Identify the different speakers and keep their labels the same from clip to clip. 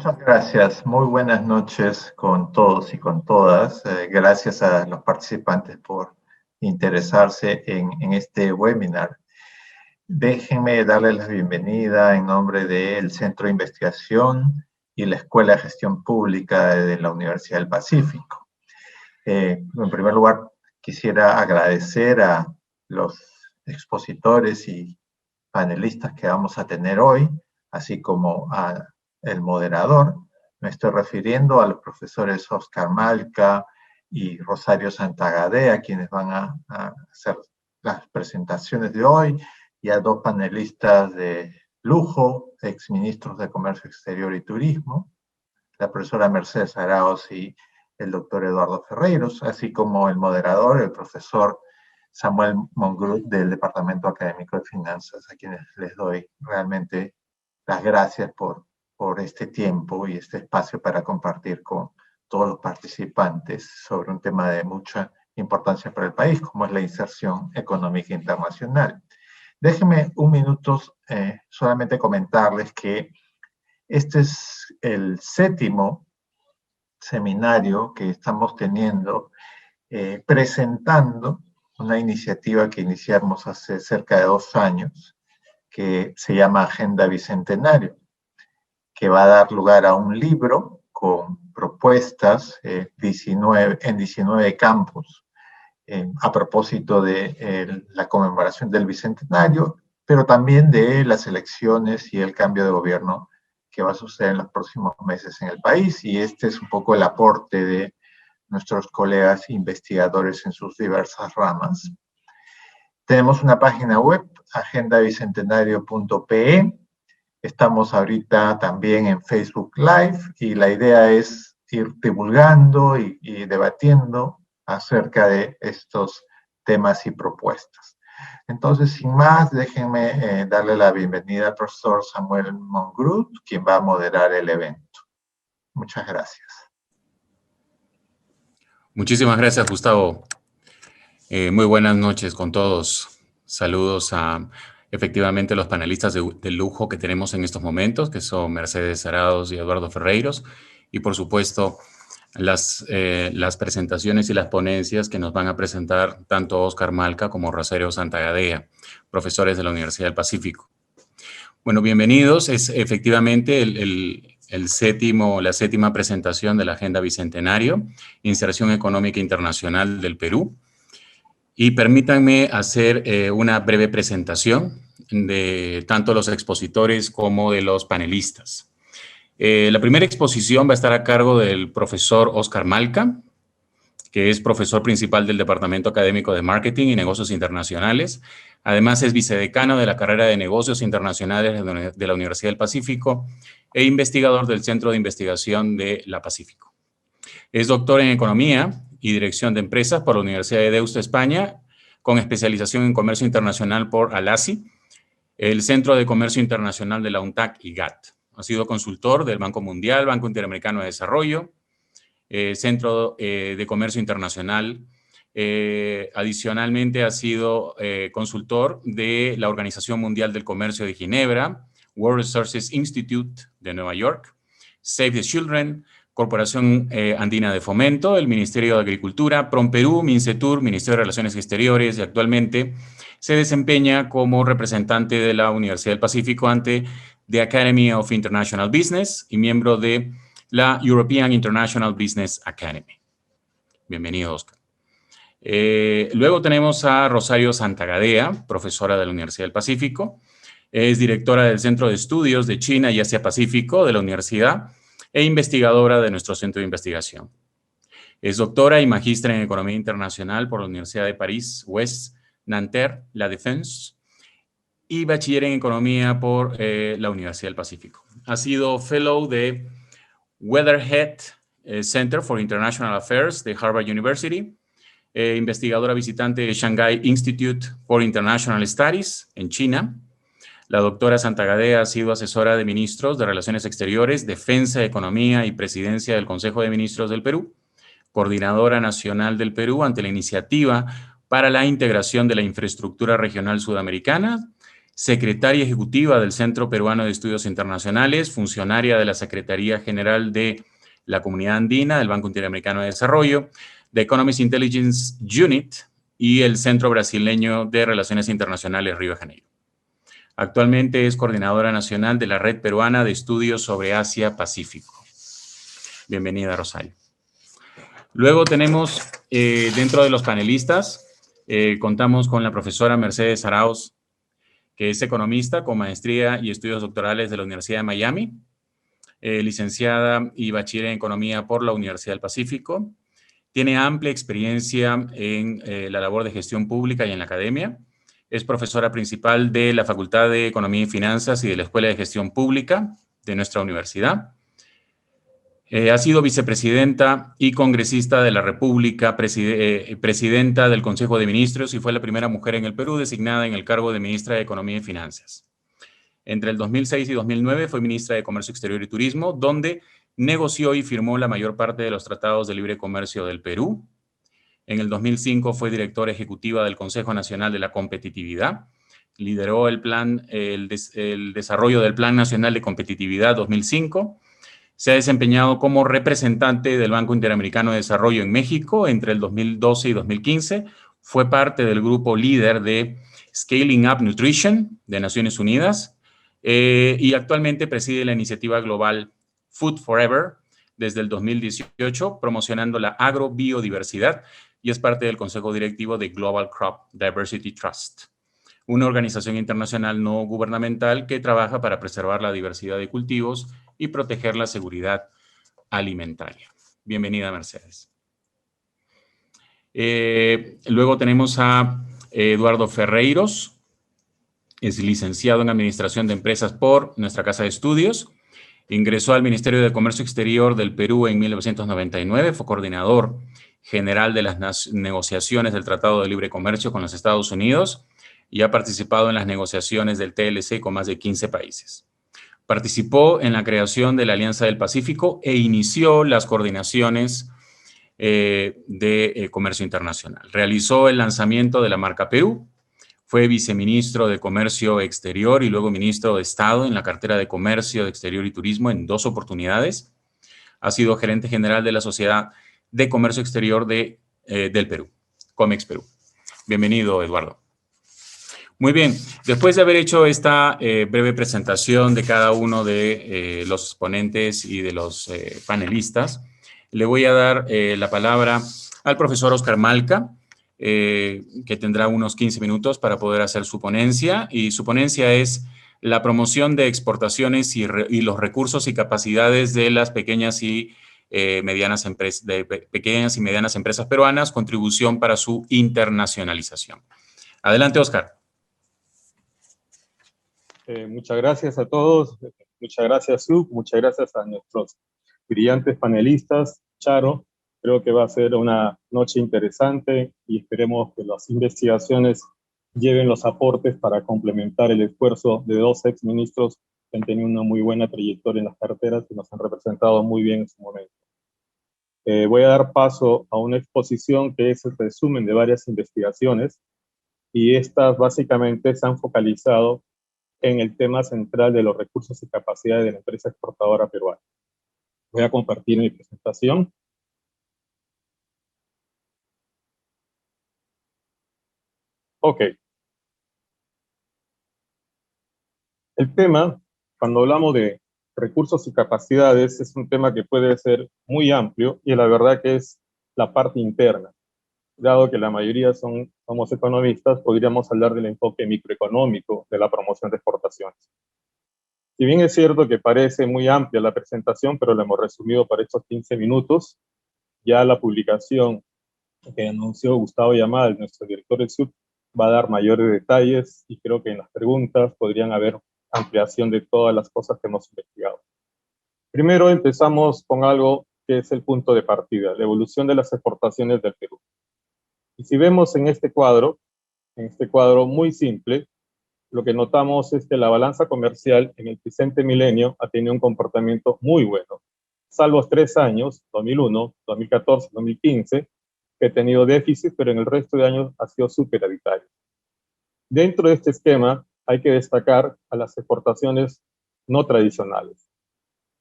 Speaker 1: Muchas gracias. Muy buenas noches con todos y con todas. Gracias a los participantes por interesarse en este webinar. Déjenme darles la bienvenida en nombre del Centro de Investigación y la Escuela de Gestión Pública de la Universidad del Pacífico. En primer lugar, quisiera agradecer a los expositores y panelistas que vamos a tener hoy, así como a el moderador. Me estoy refiriendo a los profesores Oscar Malca y Rosario Santagadea, quienes van a hacer las presentaciones de hoy, y a dos panelistas de lujo, exministros de Comercio Exterior y Turismo, la profesora Mercedes Arauz y el doctor Eduardo Ferreiros, así como el moderador, el profesor Samuel Mongrut del Departamento Académico de Finanzas, a quienes les doy realmente las gracias por este tiempo y este espacio para compartir con todos los participantes sobre un tema de mucha importancia para el país, como es la inserción económica internacional. Déjenme un minuto solamente comentarles que este es el 7º seminario que estamos teniendo presentando una iniciativa que iniciamos hace cerca de 2 años, que se llama Agenda Bicentenario, que va a dar lugar a un libro con propuestas en 19 campos, a propósito de la conmemoración del Bicentenario, pero también de las elecciones y el cambio de gobierno que va a suceder en los próximos meses en el país, y este es un poco el aporte de nuestros colegas investigadores en sus diversas ramas. Tenemos una página web, agendabicentenario.pe. Estamos ahorita también en Facebook Live y la idea es ir divulgando y debatiendo acerca de estos temas y propuestas. Entonces, sin más, déjenme darle la bienvenida al profesor Samuel Mongrut, quien va a moderar el evento. Muchas gracias.
Speaker 2: Muchísimas gracias, Gustavo. Muy buenas noches con todos. Saludos a, efectivamente, los panelistas de lujo que tenemos en estos momentos, que son Mercedes Arauz y Eduardo Ferreiros, y por supuesto, las presentaciones y las ponencias que nos van a presentar tanto Oscar Malca como Rosario Santagadea, profesores de la Universidad del Pacífico. Bueno, bienvenidos. Es efectivamente la 7ª presentación de la Agenda Bicentenario, Inserción Económica Internacional del Perú. Y permítanme hacer una breve presentación de tanto los expositores como de los panelistas. La primera exposición va a estar a cargo del profesor Oscar Malca, que es profesor principal del Departamento Académico de Marketing y Negocios Internacionales. Además, es vicedecano de la carrera de Negocios Internacionales de la Universidad del Pacífico e investigador del Centro de Investigación de la Pacífico. Es doctor en Economía y Dirección de Empresas por la Universidad de Deusto, España, con especialización en Comercio Internacional por ALASI, el Centro de Comercio Internacional de la UNTAC y GATT. Ha sido consultor del Banco Mundial, Banco Interamericano de Desarrollo, Centro de Comercio Internacional. Adicionalmente ha sido consultor de la Organización Mundial del Comercio de Ginebra, World Resources Institute de Nueva York, Save the Children, Corporación Andina de Fomento, el Ministerio de Agricultura, PROMPERÚ, MINCETUR, Ministerio de Relaciones Exteriores, y actualmente se desempeña como representante de la Universidad del Pacífico ante the Academy of International Business y miembro de la European International Business Academy. Bienvenido, Oscar. Luego tenemos a Rosario Santagadea, profesora de la Universidad del Pacífico. Es directora del Centro de Estudios de China y Asia-Pacífico de la universidad e investigadora de nuestro centro de investigación. Es doctora y magistra en Economía Internacional por la Universidad de París-Ouest, Nanterre, La Défense, y bachiller en Economía por la Universidad del Pacífico. Ha sido fellow de Weatherhead Center for International Affairs de Harvard University, investigadora visitante de Shanghai Institute for International Studies en China. La doctora Santagadea ha sido asesora de ministros de Relaciones Exteriores, Defensa, Economía y Presidencia del Consejo de Ministros del Perú, coordinadora nacional del Perú ante la Iniciativa para la Integración de la Infraestructura Regional Sudamericana, secretaria ejecutiva del Centro Peruano de Estudios Internacionales, funcionaria de la Secretaría General de la Comunidad Andina, del Banco Interamericano de Desarrollo, de Economist Intelligence Unit y el Centro Brasileño de Relaciones Internacionales Río de Janeiro. Actualmente es coordinadora nacional de la Red Peruana de Estudios sobre Asia-Pacífico. Bienvenida, Rosario. Luego tenemos, dentro de los panelistas, contamos con la profesora Mercedes Arauz, que es economista con maestría y estudios doctorales de la Universidad de Miami, licenciada y bachiller en Economía por la Universidad del Pacífico. Tiene amplia experiencia en la labor de gestión pública y en la academia. Es profesora principal de la Facultad de Economía y Finanzas y de la Escuela de Gestión Pública de nuestra universidad. Ha sido vicepresidenta y congresista de la República, presidenta del Consejo de Ministros y fue la primera mujer en el Perú designada en el cargo de ministra de Economía y Finanzas. Entre el 2006 y 2009 fue ministra de Comercio Exterior y Turismo, donde negoció y firmó la mayor parte de los tratados de libre comercio del Perú. En el 2005 fue directora ejecutiva del Consejo Nacional de la Competitividad. Lideró el desarrollo del Plan Nacional de Competitividad 2005. Se ha desempeñado como representante del Banco Interamericano de Desarrollo en México entre el 2012 y 2015. Fue parte del grupo líder de Scaling Up Nutrition de Naciones Unidas y actualmente preside la iniciativa global Food Forever desde el 2018, promocionando la agrobiodiversidad y es parte del consejo directivo de Global Crop Diversity Trust, una organización internacional no gubernamental que trabaja para preservar la diversidad de cultivos y proteger la seguridad alimentaria. Bienvenida, Mercedes. Luego tenemos a Eduardo Ferreiros, es licenciado en Administración de Empresas por nuestra Casa de Estudios. Ingresó al Ministerio de Comercio Exterior del Perú en 1999, fue coordinador general de las negociaciones del Tratado de Libre Comercio con los Estados Unidos y ha participado en las negociaciones del TLC con más de 15 países. Participó en la creación de la Alianza del Pacífico e inició las coordinaciones de comercio internacional. Realizó el lanzamiento de la marca Perú, fue viceministro de Comercio Exterior y luego ministro de Estado en la cartera de Comercio de Exterior y Turismo en 2 oportunidades. Ha sido gerente general de la Sociedad de Comercio Exterior del Perú, Comex Perú. Bienvenido, Eduardo. Muy bien, después de haber hecho esta breve presentación de cada uno de los ponentes y de los panelistas, le voy a dar la palabra al profesor Oscar Malca, que tendrá unos 15 minutos para poder hacer su ponencia, y su ponencia es la promoción de exportaciones y los recursos y capacidades de las pequeñas y medianas empresas peruanas, contribución para su internacionalización. Adelante, Oscar.
Speaker 3: Muchas gracias a todos, muchas gracias, Sub, muchas gracias a nuestros brillantes panelistas. Charo, creo que va a ser una noche interesante y esperemos que las investigaciones lleven los aportes para complementar el esfuerzo de 2 exministros que han tenido una muy buena trayectoria en las carteras y nos han representado muy bien en su momento. Voy a dar paso a una exposición que es el resumen de varias investigaciones y estas básicamente se han focalizado en el tema central de los recursos y capacidades de la empresa exportadora peruana. Voy a compartir mi presentación. Ok. El tema, cuando hablamos de recursos y capacidades, es un tema que puede ser muy amplio y la verdad que es la parte interna. Dado que la mayoría somos economistas, podríamos hablar del enfoque microeconómico de la promoción de exportaciones. Si bien es cierto que parece muy amplia la presentación, pero la hemos resumido para estos 15 minutos, ya la publicación que anunció Gustavo Yamal, nuestro director del SUB, va a dar mayores detalles y creo que en las preguntas podrían haber ampliación de todas las cosas que hemos investigado. Primero empezamos con algo que es el punto de partida, la evolución de las exportaciones del Perú. Y si vemos en este cuadro muy simple, lo que notamos es que la balanza comercial en el presente milenio ha tenido un comportamiento muy bueno, salvo 3 años, 2001, 2014, 2015, que ha tenido déficit, pero en el resto de años ha sido superavitario. Dentro de este esquema, hay que destacar a las exportaciones no tradicionales.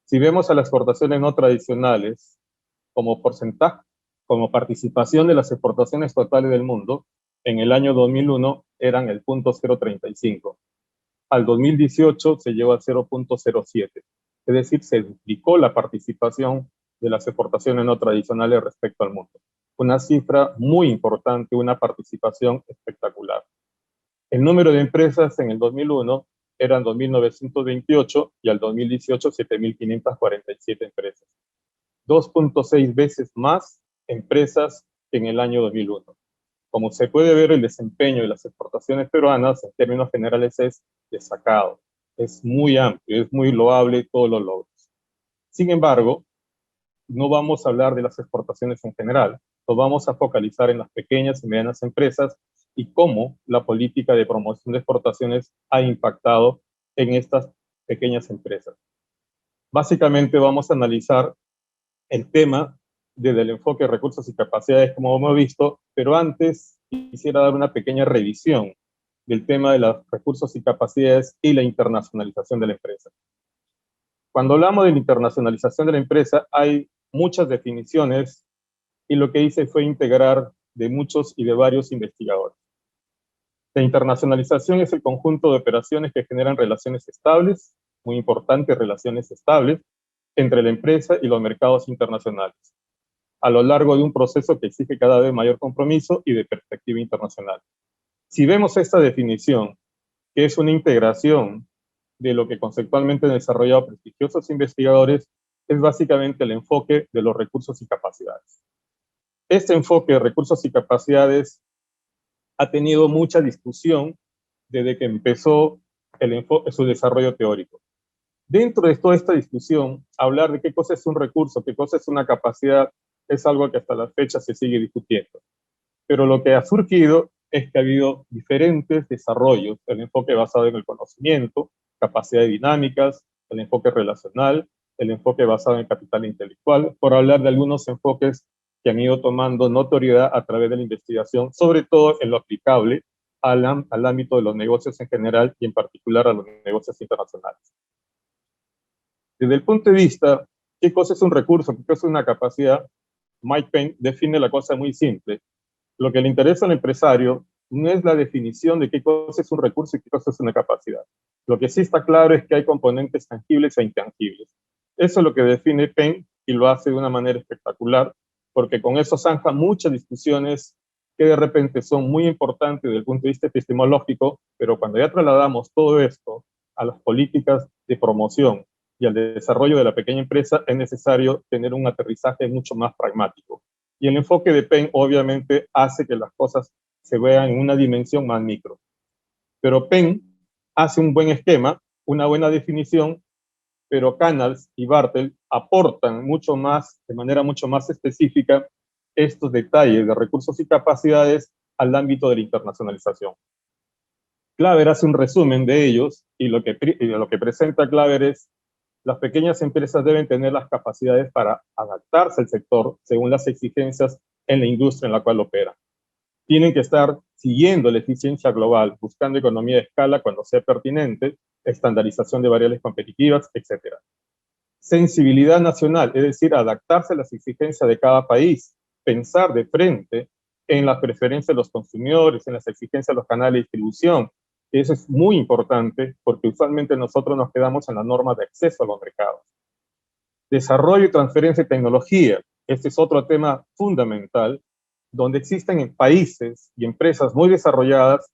Speaker 3: Si vemos a las exportaciones no tradicionales como porcentaje, como participación de las exportaciones totales del mundo, en el año 2001 eran el 0.035. Al 2018 se llegó a 0.07. Es decir, se duplicó la participación de las exportaciones no tradicionales respecto al mundo. Una cifra muy importante, una participación espectacular. El número de empresas en el 2001 eran 2.928 y al 2018 7.547 empresas. 2.6 veces más empresas que en el año 2001. Como se puede ver, el desempeño de las exportaciones peruanas en términos generales es destacado, es muy amplio, es muy loable todos los logros. Sin embargo, no vamos a hablar de las exportaciones en general, nos vamos a focalizar en las pequeñas y medianas empresas y cómo la política de promoción de exportaciones ha impactado en estas pequeñas empresas. Básicamente vamos a analizar el tema desde el enfoque de recursos y capacidades, como hemos visto, pero antes quisiera dar una pequeña revisión del tema de los recursos y capacidades y la internacionalización de la empresa. Cuando hablamos de la internacionalización de la empresa, hay muchas definiciones y lo que hice fue integrar de muchos y de varios investigadores. La internacionalización es el conjunto de operaciones que generan relaciones estables, muy importantes relaciones estables, entre la empresa y los mercados internacionales, a lo largo de un proceso que exige cada vez mayor compromiso y de perspectiva internacional. Si vemos esta definición, que es una integración de lo que conceptualmente han desarrollado prestigiosos investigadores, es básicamente el enfoque de los recursos y capacidades. Este enfoque de recursos y capacidades ha tenido mucha discusión desde que empezó su desarrollo teórico. Dentro de toda esta discusión, hablar de qué cosa es un recurso, qué cosa es una capacidad, es algo que hasta la fecha se sigue discutiendo. Pero lo que ha surgido es que ha habido diferentes desarrollos, el enfoque basado en el conocimiento, capacidades dinámicas, el enfoque relacional, el enfoque basado en el capital intelectual, por hablar de algunos enfoques que han ido tomando notoriedad a través de la investigación, sobre todo en lo aplicable al ámbito de los negocios en general y en particular a los negocios internacionales. Desde el punto de vista, ¿qué cosa es un recurso? ¿Qué cosa es una capacidad? Mike Payne define la cosa muy simple. Lo que le interesa al empresario no es la definición de qué cosa es un recurso y qué cosa es una capacidad. Lo que sí está claro es que hay componentes tangibles e intangibles. Eso es lo que define Payne y lo hace de una manera espectacular, porque con eso zanja muchas discusiones que de repente son muy importantes desde el punto de vista epistemológico, pero cuando ya trasladamos todo esto a las políticas de promoción y al desarrollo de la pequeña empresa, es necesario tener un aterrizaje mucho más pragmático. Y el enfoque de Payne obviamente hace que las cosas se vean en una dimensión más micro. Pero Payne hace un buen esquema, una buena definición, pero Canals y Bartel aportan mucho más, de manera mucho más específica, estos detalles de recursos y capacidades al ámbito de la internacionalización. Claver hace un resumen de ellos y lo que presenta Claver es: las pequeñas empresas deben tener las capacidades para adaptarse al sector según las exigencias en la industria en la cual operan. Tienen que estar siguiendo la eficiencia global, buscando economía de escala cuando sea pertinente, estandarización de variables competitivas, etc. Sensibilidad nacional, es decir, adaptarse a las exigencias de cada país, pensar de frente en las preferencias de los consumidores, en las exigencias de los canales de distribución. Eso es muy importante porque usualmente nosotros nos quedamos en las normas de acceso a los mercados. Desarrollo y transferencia de tecnología. Este es otro tema fundamental, donde existen países y empresas muy desarrolladas,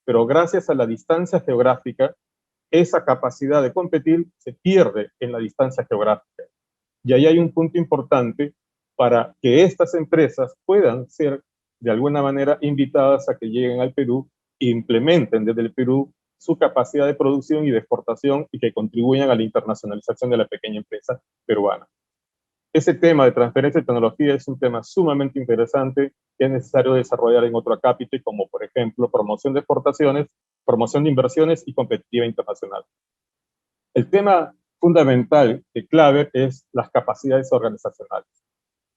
Speaker 3: pero gracias a la distancia geográfica, esa capacidad de competir se pierde en la distancia geográfica. Y ahí hay un punto importante para que estas empresas puedan ser de alguna manera invitadas a que lleguen al Perú e implementen desde el Perú su capacidad de producción y de exportación y que contribuyan a la internacionalización de la pequeña empresa peruana. Ese tema de transferencia de tecnología es un tema sumamente interesante que es necesario desarrollar en otro acápite, como por ejemplo promoción de exportaciones, promoción de inversiones y competitividad internacional. El tema fundamental de Claver es las capacidades organizacionales,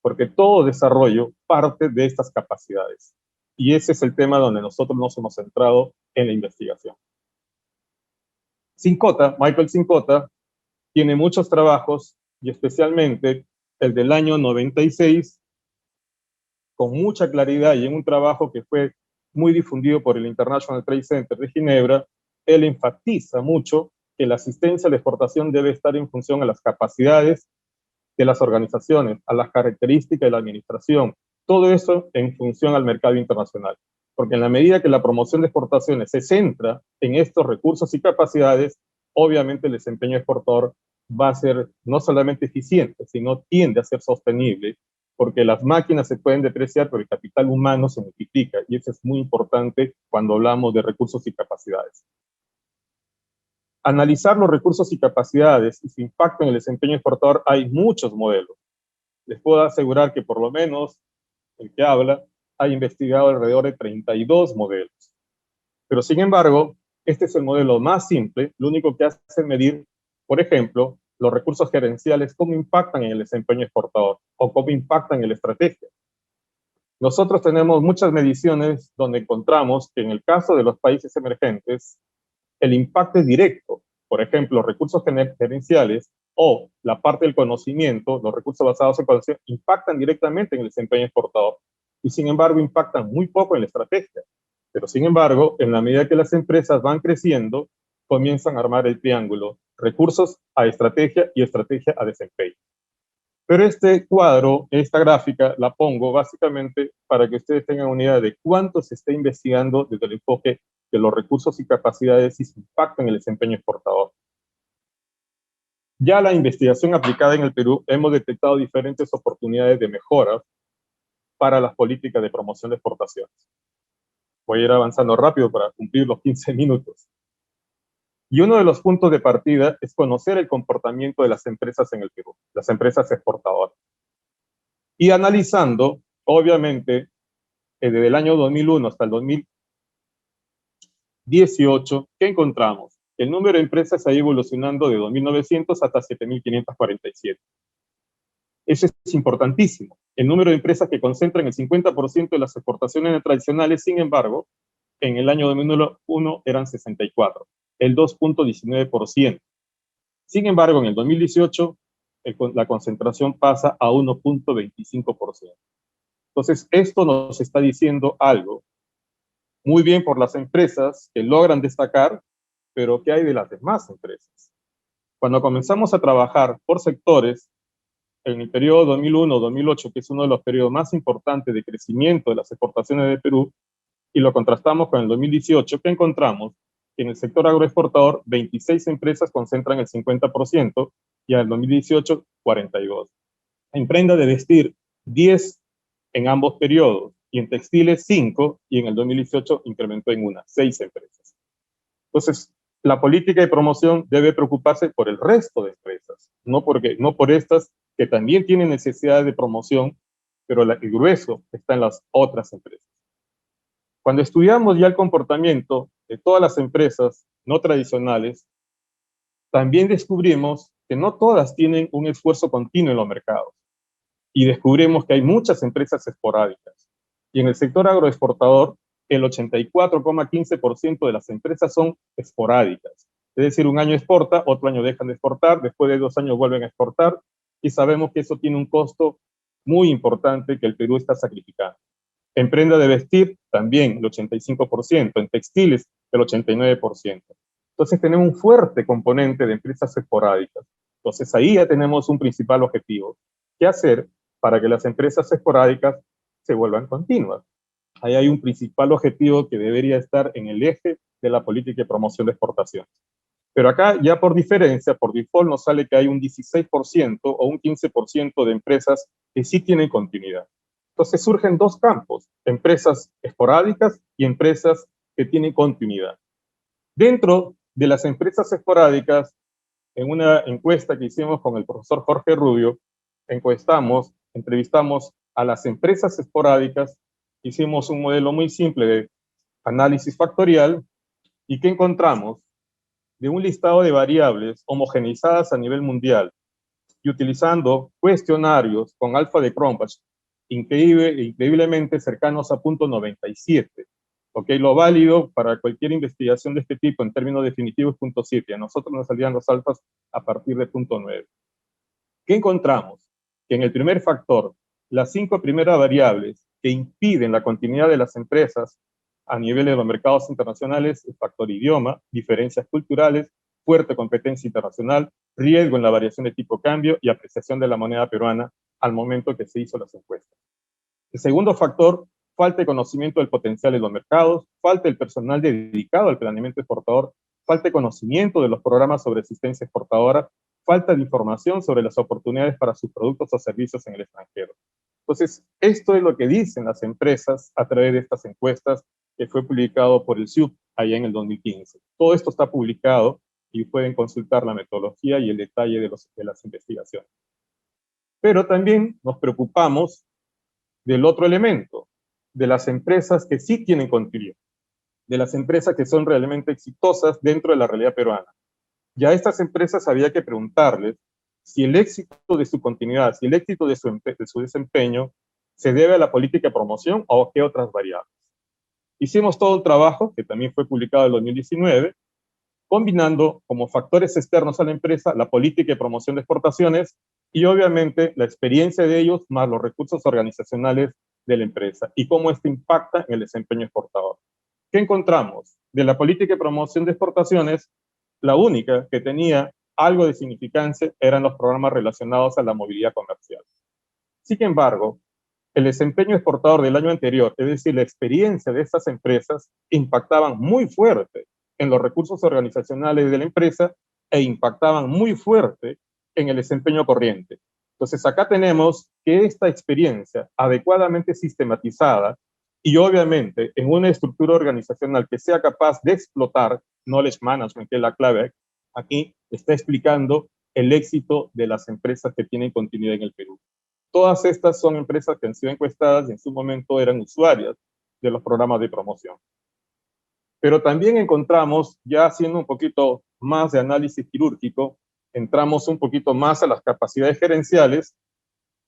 Speaker 3: porque todo desarrollo parte de estas capacidades. Y ese es el tema donde nosotros nos hemos centrado en la investigación. Michael Cincotta, tiene muchos trabajos, y especialmente el del año 96, con mucha claridad, y en un trabajo que fue muy difundido por el International Trade Center de Ginebra, él enfatiza mucho que la asistencia a la exportación debe estar en función a las capacidades de las organizaciones, a las características de la administración, todo eso en función al mercado internacional. Porque en la medida que la promoción de exportaciones se centra en estos recursos y capacidades, obviamente el desempeño exportador va a ser no solamente eficiente, sino tiende a ser sostenible, porque las máquinas se pueden depreciar, pero el capital humano se multiplica, y eso es muy importante cuando hablamos de recursos y capacidades. Analizar los recursos y capacidades y su impacto en el desempeño exportador, hay muchos modelos. Les puedo asegurar que por lo menos el que habla ha investigado alrededor de 32 modelos. Pero sin embargo, este es el modelo más simple, lo único que hace es medir, por ejemplo, los recursos gerenciales, cómo impactan en el desempeño exportador o cómo impactan en la estrategia. Nosotros tenemos muchas mediciones donde encontramos que en el caso de los países emergentes, el impacto es directo. Por ejemplo, los recursos gerenciales o la parte del conocimiento, los recursos basados en conocimiento, impactan directamente en el desempeño exportador y sin embargo impactan muy poco en la estrategia. Pero sin embargo, en la medida que las empresas van creciendo, comienzan a armar el triángulo, recursos a estrategia y estrategia a desempeño. Pero este cuadro, esta gráfica, la pongo básicamente para que ustedes tengan una idea de cuánto se está investigando desde el enfoque de los recursos y capacidades y su impacto en el desempeño exportador. Ya la investigación aplicada en el Perú, hemos detectado diferentes oportunidades de mejora para las políticas de promoción de exportaciones. Voy a ir avanzando rápido para cumplir los 15 minutos. Y uno de los puntos de partida es conocer el comportamiento de las empresas en el Perú, las empresas exportadoras. Y analizando, obviamente, desde el año 2001 hasta el 2018, ¿qué encontramos? El número de empresas ha ido evolucionando de 2.900 hasta 7.547. Eso es importantísimo. El número de empresas que concentran el 50% de las exportaciones tradicionales, sin embargo, en el año 2001 eran 64, el 2.19%. Sin embargo, en el 2018, la concentración pasa a 1.25%. Entonces, esto nos está diciendo algo. Muy bien por las empresas que logran destacar, pero ¿qué hay de las demás empresas? Cuando comenzamos a trabajar por sectores, en el periodo 2001-2008, que es uno de los periodos más importantes de crecimiento de las exportaciones de Perú, y lo contrastamos con el 2018, ¿qué encontramos? Que en el sector agroexportador, 26 empresas concentran el 50%, y en el 2018, 42. En prenda de vestir, 10 en ambos periodos, y en textiles, 5, y en el 2018 incrementó en 6 empresas. Entonces, la política de promoción debe preocuparse por el resto de empresas, no por estas que también tienen necesidad de promoción, pero el grueso está en las otras empresas. Cuando estudiamos ya el comportamiento de todas las empresas no tradicionales, también descubrimos que no todas tienen un esfuerzo continuo en los mercados. Y descubrimos que hay muchas empresas esporádicas. Y en el sector agroexportador, el 84,15% de las empresas son esporádicas. Es decir, un año exporta, otro año dejan de exportar, después de 2 años vuelven a exportar, y sabemos que eso tiene un costo muy importante que el Perú está sacrificando. En prenda de vestir, también el 85%, en textiles, el 89%. Entonces tenemos un fuerte componente de empresas esporádicas. Entonces ahí ya tenemos un principal objetivo. ¿Qué hacer para que las empresas esporádicas se vuelvan continuas? Ahí hay un principal objetivo que debería estar en el eje de la política de promoción de exportaciones. Pero acá ya por diferencia, por default nos sale que hay un 16% o un 15% de empresas que sí tienen continuidad. Entonces surgen 2 campos, empresas esporádicas y empresas que tienen continuidad. Dentro de las empresas esporádicas, en una encuesta que hicimos con el profesor Jorge Rubio, entrevistamos a las empresas esporádicas, hicimos un modelo muy simple de análisis factorial, y ¿qué encontramos? De un listado de variables homogeneizadas a nivel mundial y utilizando cuestionarios con alfa de Cronbach increíblemente cercanos a 0.97. ¿Ok? Lo válido para cualquier investigación de este tipo en términos definitivos es punto 7. A nosotros nos salían los alfas a partir de punto 9. ¿Qué encontramos? Que en el primer factor, las 5 primeras variables que impiden la continuidad de las empresas a nivel de los mercados internacionales, el factor idioma, diferencias culturales, fuerte competencia internacional, riesgo en la variación de tipo cambio y apreciación de la moneda peruana al momento que se hizo las encuestas. El segundo factor, falta de conocimiento del potencial de los mercados, falta el personal dedicado al planeamiento exportador, falta de conocimiento de los programas sobre asistencia exportadora, falta de información sobre las oportunidades para sus productos o servicios en el extranjero. Entonces, esto es lo que dicen las empresas a través de estas encuestas que fue publicado por el SIUP allá en el 2015. Todo esto está publicado y pueden consultar la metodología y el detalle de las investigaciones. Pero también nos preocupamos del otro elemento, de las empresas que sí tienen continuidad, de las empresas que son realmente exitosas dentro de la realidad peruana. Ya a estas empresas había que preguntarles si el éxito de su continuidad, si el éxito de su desempeño se debe a la política de promoción o a qué otras variables. Hicimos todo el trabajo, que también fue publicado en 2019, combinando como factores externos a la empresa la política de promoción de exportaciones y obviamente la experiencia de ellos más los recursos organizacionales de la empresa y cómo esto impacta en el desempeño exportador. ¿Qué encontramos? De la política de promoción de exportaciones, la única que tenía algo de significancia eran los programas relacionados a la movilidad comercial. Sin embargo, el desempeño exportador del año anterior, es decir, la experiencia de estas empresas, impactaban muy fuerte en los recursos organizacionales de la empresa e impactaban muy fuerte en el desempeño corriente. Entonces, acá tenemos que esta experiencia adecuadamente sistematizada y obviamente en una estructura organizacional que sea capaz de explotar knowledge management, que es la clave, aquí está explicando el éxito de las empresas que tienen continuidad en el Perú. Todas estas son empresas que han sido encuestadas y en su momento eran usuarias de los programas de promoción. Pero también encontramos, ya haciendo un poquito más de análisis quirúrgico, entramos un poquito más a las capacidades gerenciales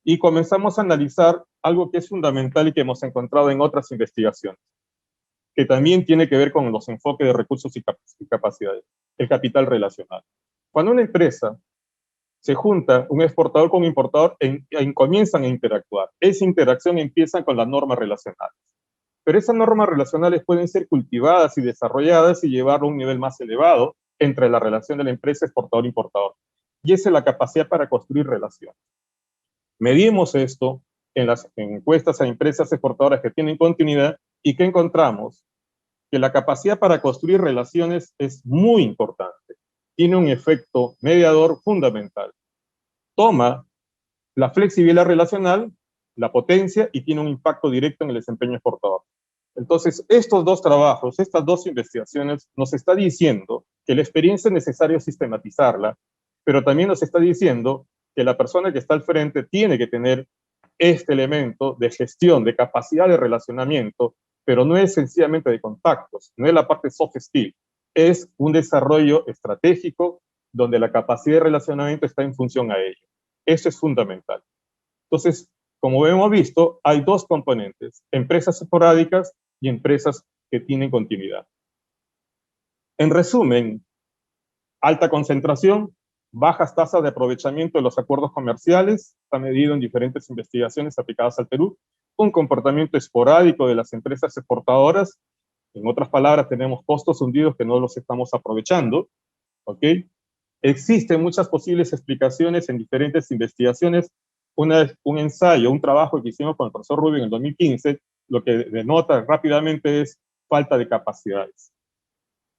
Speaker 3: y comenzamos a analizar algo que es fundamental y que hemos encontrado en otras investigaciones, que también tiene que ver con los enfoques de recursos y capacidades, el capital relacional. Cuando una empresa se junta un exportador con un importador comienzan a interactuar. Esa interacción empieza con las normas relacionales. Pero esas normas relacionales pueden ser cultivadas y desarrolladas y llevarlo a un nivel más elevado entre la relación de la empresa exportador-importador. Y esa es la capacidad para construir relaciones. Medimos esto en las encuestas a empresas exportadoras que tienen continuidad y ¿qué encontramos? Que la capacidad para construir relaciones es muy importante. Tiene un efecto mediador fundamental. Toma la flexibilidad relacional, la potencia y tiene un impacto directo en el desempeño exportador. Entonces, estos dos trabajos, estas dos investigaciones nos está diciendo que la experiencia es necesario sistematizarla, pero también nos está diciendo que la persona que está al frente tiene que tener este elemento de gestión, de capacidad de relacionamiento, pero no es sencillamente de contactos, no es la parte soft skill, es un desarrollo estratégico donde la capacidad de relacionamiento está en función a ello. Eso es fundamental. Entonces, como hemos visto, hay dos componentes, empresas esporádicas y empresas que tienen continuidad. En resumen, alta concentración, bajas tasas de aprovechamiento de los acuerdos comerciales, está medido en diferentes investigaciones aplicadas al Perú, un comportamiento esporádico de las empresas exportadoras, en otras palabras, tenemos costos hundidos que no los estamos aprovechando, ¿ok? Existen muchas posibles explicaciones en diferentes investigaciones. Un ensayo, un trabajo que hicimos con el profesor Rubio en el 2015, lo que denota rápidamente es falta de capacidades.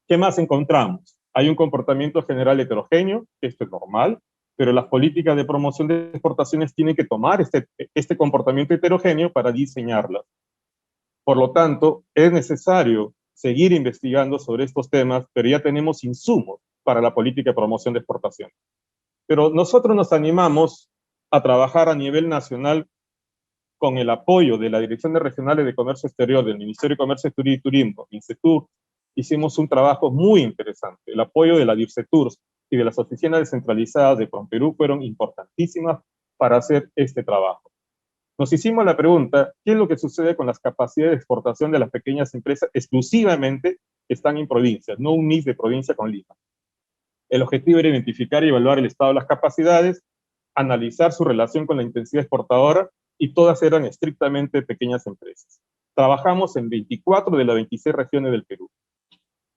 Speaker 3: ¿Qué más encontramos? Hay un comportamiento general heterogéneo, esto es normal, pero las políticas de promoción de exportaciones tienen que tomar este comportamiento heterogéneo para diseñarlas. Por lo tanto, es necesario seguir investigando sobre estos temas, pero ya tenemos insumos para la política de promoción de exportación. Pero nosotros nos animamos a trabajar a nivel nacional con el apoyo de la Dirección de Regionales de Comercio Exterior, del Ministerio de Comercio y Turismo, INCETUR. Hicimos un trabajo muy interesante. El apoyo de la DIRCETUR y de las oficinas descentralizadas de PROMPERÚ fueron importantísimas para hacer este trabajo. Nos hicimos la pregunta, ¿qué es lo que sucede con las capacidades de exportación de las pequeñas empresas exclusivamente que están en provincias, no un mix de provincia con Lima? El objetivo era identificar y evaluar el estado de las capacidades, analizar su relación con la intensidad exportadora, y todas eran estrictamente pequeñas empresas. Trabajamos en 24 de las 26 regiones del Perú.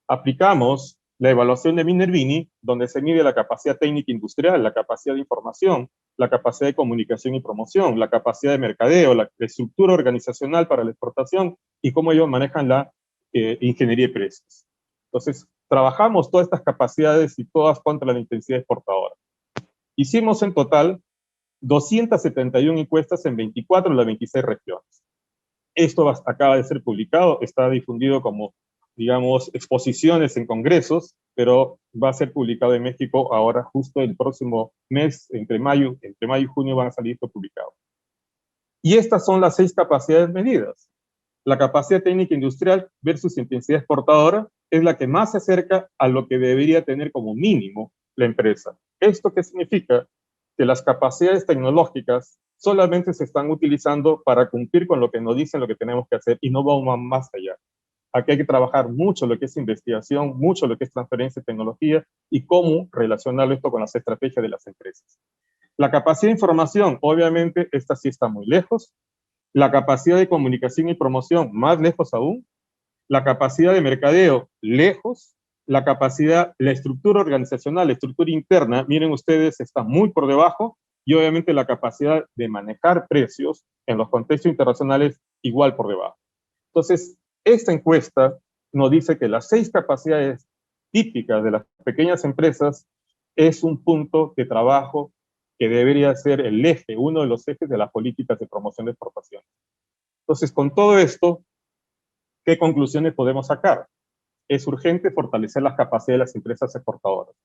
Speaker 3: Aplicamos la evaluación de Minervini, donde se mide la capacidad técnica industrial, la capacidad de información, la capacidad de comunicación y promoción, la capacidad de mercadeo, la estructura organizacional para la exportación y cómo ellos manejan la ingeniería de precios. Entonces, trabajamos todas estas capacidades y todas contra la intensidad exportadora. Hicimos en total 271 encuestas en 24 de las 26 regiones. Esto acaba de ser publicado, está difundido como, digamos, exposiciones en congresos, pero va a ser publicado en México ahora justo el próximo mes, entre mayo y junio van a salir esto publicado. Y estas son las 6 capacidades medidas. La capacidad técnica industrial versus intensidad exportadora es la que más se acerca a lo que debería tener como mínimo la empresa. ¿Esto qué significa? Que las capacidades tecnológicas solamente se están utilizando para cumplir con lo que nos dicen lo que tenemos que hacer y no vamos más allá. Aquí hay que trabajar mucho lo que es investigación, mucho lo que es transferencia de tecnología y cómo relacionar esto con las estrategias de las empresas. La capacidad de información, obviamente, esta sí está muy lejos. La capacidad de comunicación y promoción, más lejos aún. La capacidad de mercadeo, lejos. La capacidad, la estructura organizacional, la estructura interna, miren ustedes, está muy por debajo. Y obviamente la capacidad de manejar precios en los contextos internacionales, igual por debajo. Entonces, esta encuesta nos dice que las 6 capacidades típicas de las pequeñas empresas es un punto de trabajo que debería ser el eje, uno de los ejes de las políticas de promoción de exportación. Entonces, con todo esto, ¿qué conclusiones podemos sacar? Es urgente fortalecer las capacidades de las empresas exportadoras.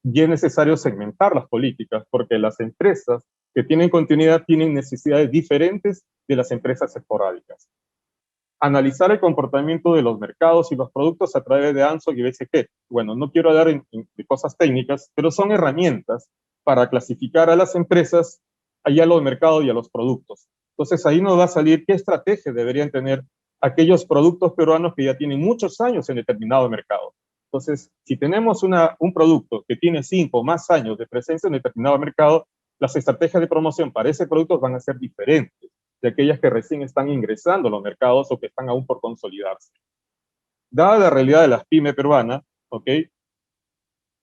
Speaker 3: Y es necesario segmentar las políticas, porque las empresas que tienen continuidad tienen necesidades diferentes de las empresas esporádicas. Analizar el comportamiento de los mercados y los productos a través de ANSOC y BCG. Bueno, no quiero hablar de cosas técnicas, pero son herramientas para clasificar a las empresas, allá a los mercados y a los productos. Entonces ahí nos va a salir qué estrategias deberían tener aquellos productos peruanos que ya tienen muchos años en determinado mercado. Entonces, si tenemos un producto que tiene 5 o más años de presencia en determinado mercado, las estrategias de promoción para ese producto van a ser diferentes de aquellas que recién están ingresando a los mercados o que están aún por consolidarse. Dada la realidad de las pymes peruanas, ¿ok?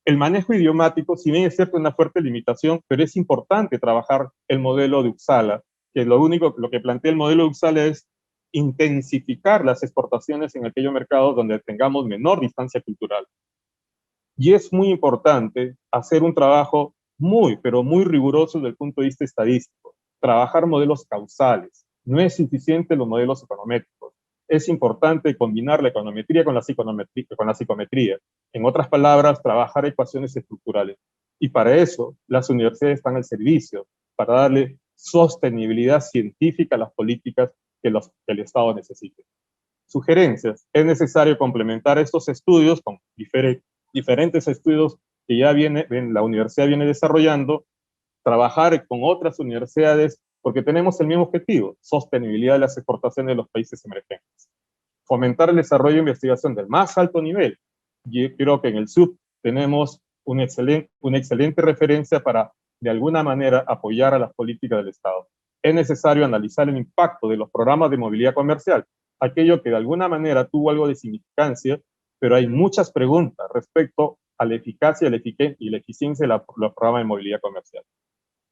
Speaker 3: El manejo idiomático, si bien es cierto, una fuerte limitación, pero es importante trabajar el modelo de Uppsala, que lo que plantea el modelo de Uppsala es intensificar las exportaciones en aquellos mercados donde tengamos menor distancia cultural. Y es muy importante hacer un trabajo pero muy riguroso desde el punto de vista estadístico. Trabajar modelos causales. No es suficiente los modelos econométricos. Es importante combinar la econometría con la psicometría. En otras palabras, trabajar ecuaciones estructurales. Y para eso, las universidades están al servicio, para darle sostenibilidad científica a las políticas que el Estado necesite. Sugerencias. Es necesario complementar estos estudios con diferentes estudios que ya la universidad viene desarrollando, trabajar con otras universidades, porque tenemos el mismo objetivo, sostenibilidad de las exportaciones de los países emergentes. Fomentar el desarrollo de investigación del más alto nivel. Yo creo que en el SUB tenemos una excelente referencia para, de alguna manera, apoyar a las políticas del Estado. Es necesario analizar el impacto de los programas de movilidad comercial, aquello que de alguna manera tuvo algo de significancia, pero hay muchas preguntas respecto a la eficacia y la eficiencia de los programas de movilidad comercial.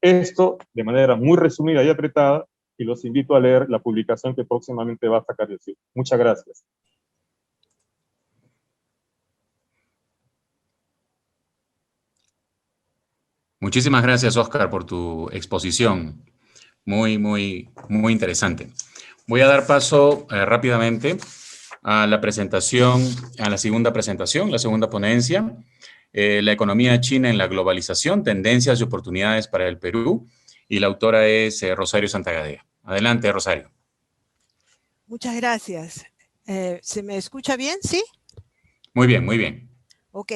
Speaker 3: Esto de manera muy resumida y apretada, y los invito a leer la publicación que próximamente va a sacar el CIU. Muchas gracias.
Speaker 2: Muchísimas gracias, Oscar, por tu exposición. Muy, muy, muy interesante. Voy a dar paso rápidamente a la presentación, a la segunda presentación, la segunda ponencia, la economía china en la globalización, tendencias y oportunidades para el Perú, y la autora es Rosario Santagadea. Adelante, Rosario.
Speaker 4: Muchas gracias. ¿Se me escucha bien? ¿Sí?
Speaker 2: Muy bien, muy bien.
Speaker 4: Ok.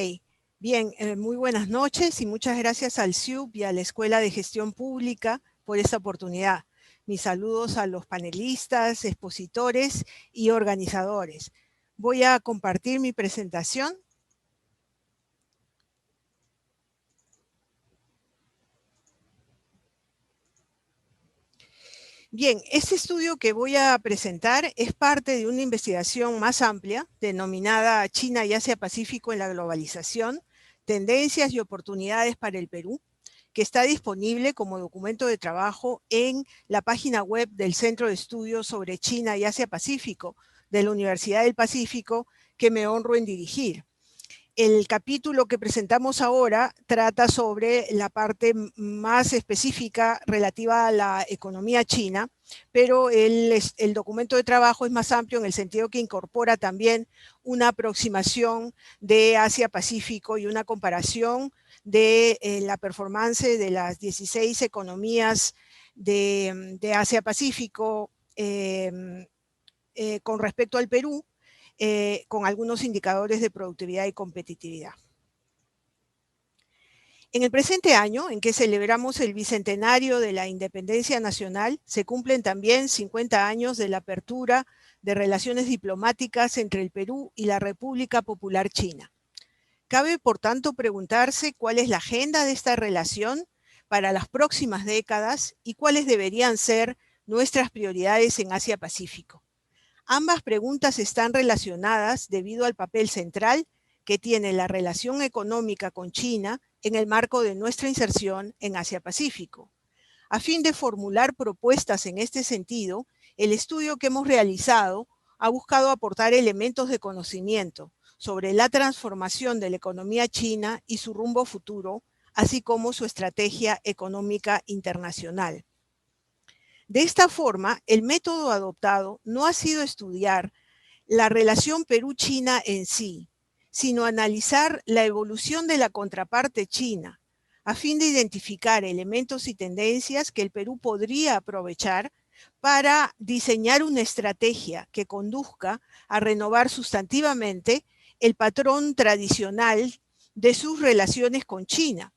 Speaker 4: Bien, muy buenas noches y muchas gracias al CIUP y a la Escuela de Gestión Pública por esta oportunidad. Mis saludos a los panelistas, expositores y organizadores. Voy a compartir mi presentación. Bien, este estudio que voy a presentar es parte de una investigación más amplia denominada China y Asia-Pacífico en la globalización, tendencias y oportunidades para el Perú, que está disponible como documento de trabajo en la página web del Centro de Estudios sobre China y Asia-Pacífico de la Universidad del Pacífico, que me honro en dirigir. El capítulo que presentamos ahora trata sobre la parte más específica relativa a la economía china, pero el documento de trabajo es más amplio en el sentido que incorpora también una aproximación de Asia-Pacífico y una comparación de la performance de las 16 economías de Asia-Pacífico con respecto al Perú, con algunos indicadores de productividad y competitividad. En el presente año, en que celebramos el bicentenario de la independencia nacional, se cumplen también 50 años de la apertura de relaciones diplomáticas entre el Perú y la República Popular China. Cabe, por tanto, preguntarse cuál es la agenda de esta relación para las próximas décadas y cuáles deberían ser nuestras prioridades en Asia-Pacífico. Ambas preguntas están relacionadas debido al papel central que tiene la relación económica con China en el marco de nuestra inserción en Asia-Pacífico. A fin de formular propuestas en este sentido, el estudio que hemos realizado ha buscado aportar elementos de conocimiento sobre la transformación de la economía china y su rumbo futuro, así como su estrategia económica internacional. De esta forma, el método adoptado no ha sido estudiar la relación Perú-China en sí, sino analizar la evolución de la contraparte china, a fin de identificar elementos y tendencias que el Perú podría aprovechar para diseñar una estrategia que conduzca a renovar sustantivamente el patrón tradicional de sus relaciones con China.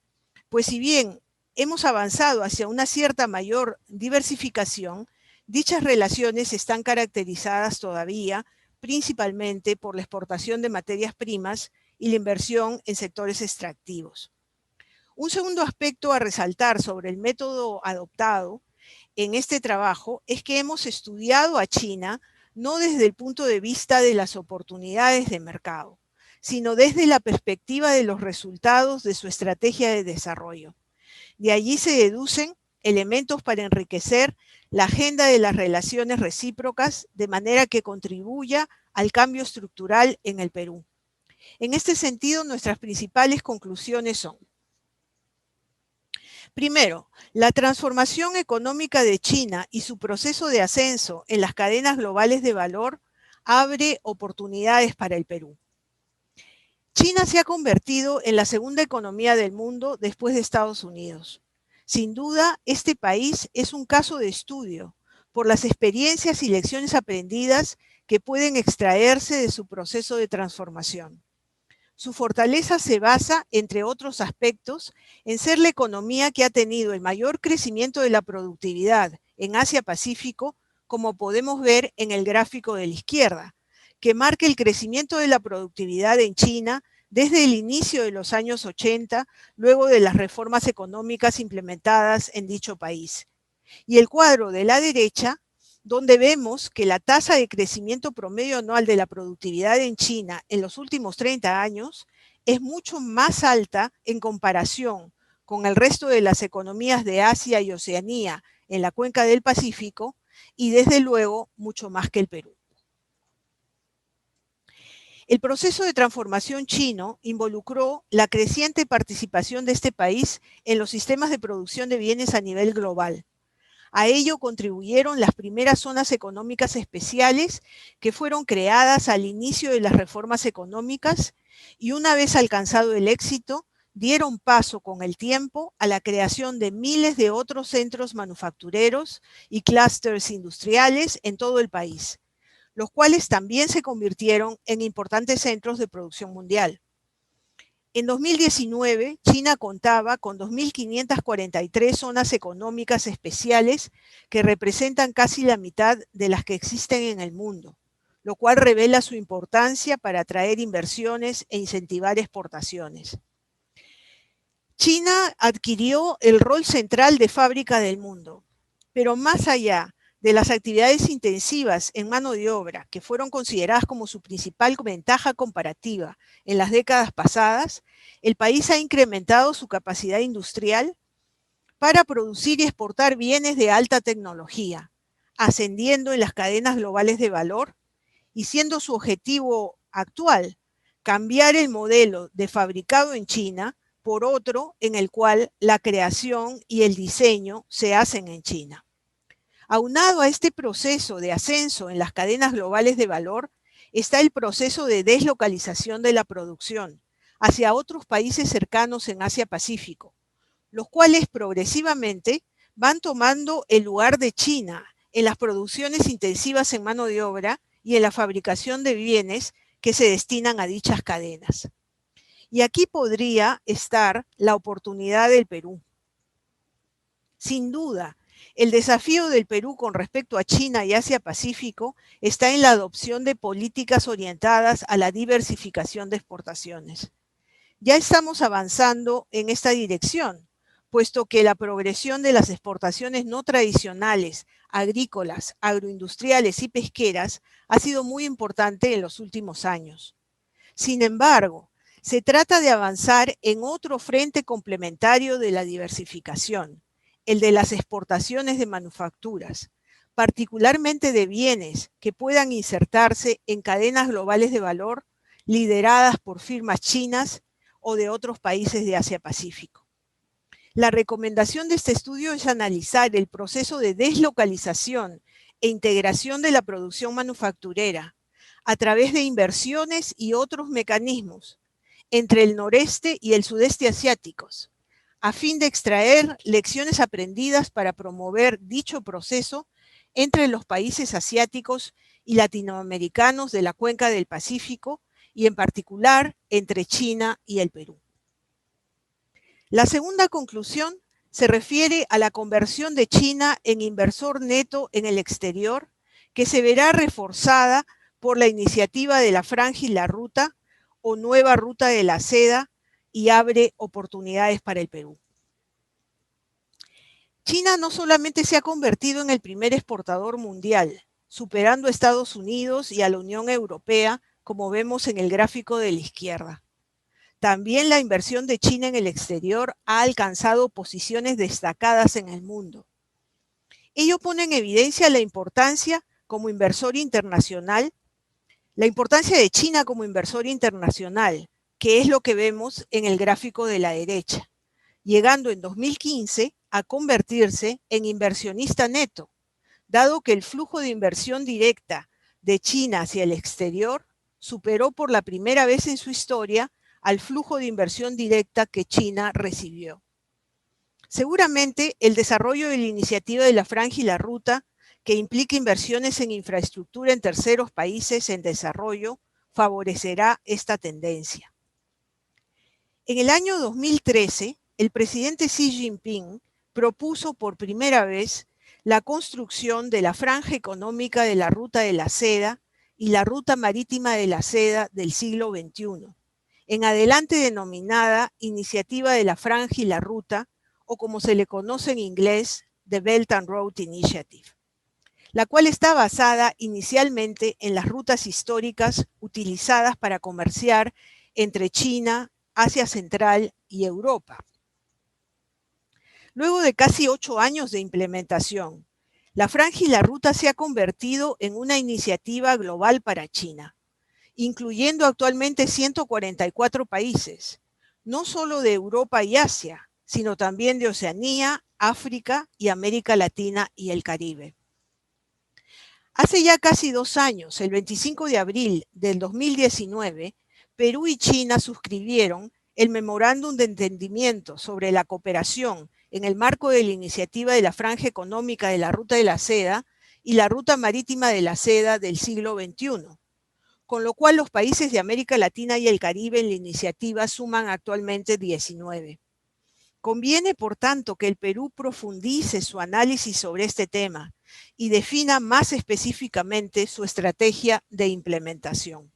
Speaker 4: Pues si bien hemos avanzado hacia una cierta mayor diversificación, dichas relaciones están caracterizadas todavía principalmente por la exportación de materias primas y la inversión en sectores extractivos. Un segundo aspecto a resaltar sobre el método adoptado en este trabajo es que hemos estudiado a China no desde el punto de vista de las oportunidades de mercado, sino desde la perspectiva de los resultados de su estrategia de desarrollo. De allí se deducen elementos para enriquecer la agenda de las relaciones recíprocas de manera que contribuya al cambio estructural en el Perú. En este sentido, nuestras principales conclusiones son: primero, la transformación económica de China y su proceso de ascenso en las cadenas globales de valor abre oportunidades para el Perú. China se ha convertido en la segunda economía del mundo después de Estados Unidos. Sin duda, este país es un caso de estudio por las experiencias y lecciones aprendidas que pueden extraerse de su proceso de transformación. Su fortaleza se basa, entre otros aspectos, en ser la economía que ha tenido el mayor crecimiento de la productividad en Asia-Pacífico, como podemos ver en el gráfico de la izquierda, que marca el crecimiento de la productividad en China desde el inicio de los años 80, luego de las reformas económicas implementadas en dicho país. Y el cuadro de la derecha, donde vemos que la tasa de crecimiento promedio anual de la productividad en China en los últimos 30 años es mucho más alta en comparación con el resto de las economías de Asia y Oceanía en la cuenca del Pacífico, y desde luego mucho más que el Perú. El proceso de transformación chino involucró la creciente participación de este país en los sistemas de producción de bienes a nivel global. A ello contribuyeron las primeras zonas económicas especiales que fueron creadas al inicio de las reformas económicas y, una vez alcanzado el éxito, dieron paso con el tiempo a la creación de miles de otros centros manufactureros y clústeres industriales en todo el país, los cuales también se convirtieron en importantes centros de producción mundial. En 2019, China contaba con 2.543 zonas económicas especiales que representan casi la mitad de las que existen en el mundo, lo cual revela su importancia para atraer inversiones e incentivar exportaciones. China adquirió el rol central de fábrica del mundo, pero más allá de las actividades intensivas en mano de obra, que fueron consideradas como su principal ventaja comparativa en las décadas pasadas, el país ha incrementado su capacidad industrial para producir y exportar bienes de alta tecnología, ascendiendo en las cadenas globales de valor y siendo su objetivo actual cambiar el modelo de fabricado en China por otro en el cual la creación y el diseño se hacen en China. Aunado a este proceso de ascenso en las cadenas globales de valor, está el proceso de deslocalización de la producción hacia otros países cercanos en Asia-Pacífico, los cuales progresivamente van tomando el lugar de China en las producciones intensivas en mano de obra y en la fabricación de bienes que se destinan a dichas cadenas. Y aquí podría estar la oportunidad del Perú. Sin duda, el desafío del Perú con respecto a China y Asia-Pacífico está en la adopción de políticas orientadas a la diversificación de exportaciones. Ya estamos avanzando en esta dirección, puesto que la progresión de las exportaciones no tradicionales, agrícolas, agroindustriales y pesqueras ha sido muy importante en los últimos años. Sin embargo, se trata de avanzar en otro frente complementario de la diversificación, el de las exportaciones de manufacturas, particularmente de bienes que puedan insertarse en cadenas globales de valor lideradas por firmas chinas o de otros países de Asia-Pacífico. La recomendación de este estudio es analizar el proceso de deslocalización e integración de la producción manufacturera a través de inversiones y otros mecanismos entre el noreste y el sudeste asiáticos, a fin de extraer lecciones aprendidas para promover dicho proceso entre los países asiáticos y latinoamericanos de la cuenca del Pacífico y en particular entre China y el Perú. La segunda conclusión se refiere a la conversión de China en inversor neto en el exterior, que se verá reforzada por la iniciativa de la Franja y la Ruta o Nueva Ruta de la Seda y abre oportunidades para el Perú. China no solamente se ha convertido en el primer exportador mundial, superando a Estados Unidos y a la Unión Europea, como vemos en el gráfico de la izquierda. También la inversión de China en el exterior ha alcanzado posiciones destacadas en el mundo. Ello pone en evidencia la importancia como inversor internacional, la importancia de China como inversor internacional, que es lo que vemos en el gráfico de la derecha, llegando en 2015 a convertirse en inversionista neto, dado que el flujo de inversión directa de China hacia el exterior superó por la primera vez en su historia al flujo de inversión directa que China recibió. Seguramente el desarrollo de la iniciativa de la Franja y la Ruta, que implica inversiones en infraestructura en terceros países en desarrollo, favorecerá esta tendencia. En el año 2013, el presidente Xi Jinping propuso por primera vez la construcción de la franja económica de la Ruta de la Seda y la Ruta Marítima de la Seda del siglo XXI, en adelante denominada Iniciativa de la Franja y la Ruta, o como se le conoce en inglés, The Belt and Road Initiative, la cual está basada inicialmente en las rutas históricas utilizadas para comerciar entre China, Asia Central y Europa. Luego de casi 8 años de implementación, la Franja y la Ruta se ha convertido en una iniciativa global para China, incluyendo actualmente 144 países, no solo de Europa y Asia, sino también de Oceanía, África y América Latina y el Caribe. Hace ya casi 2 años, el 25 de abril del 2019, Perú y China suscribieron el Memorándum de Entendimiento sobre la cooperación en el marco de la iniciativa de la Franja Económica de la Ruta de la Seda y la Ruta Marítima de la Seda del siglo XXI, con lo cual los países de América Latina y el Caribe en la iniciativa suman actualmente 19. Conviene, por tanto, que el Perú profundice su análisis sobre este tema y defina más específicamente su estrategia de implementación.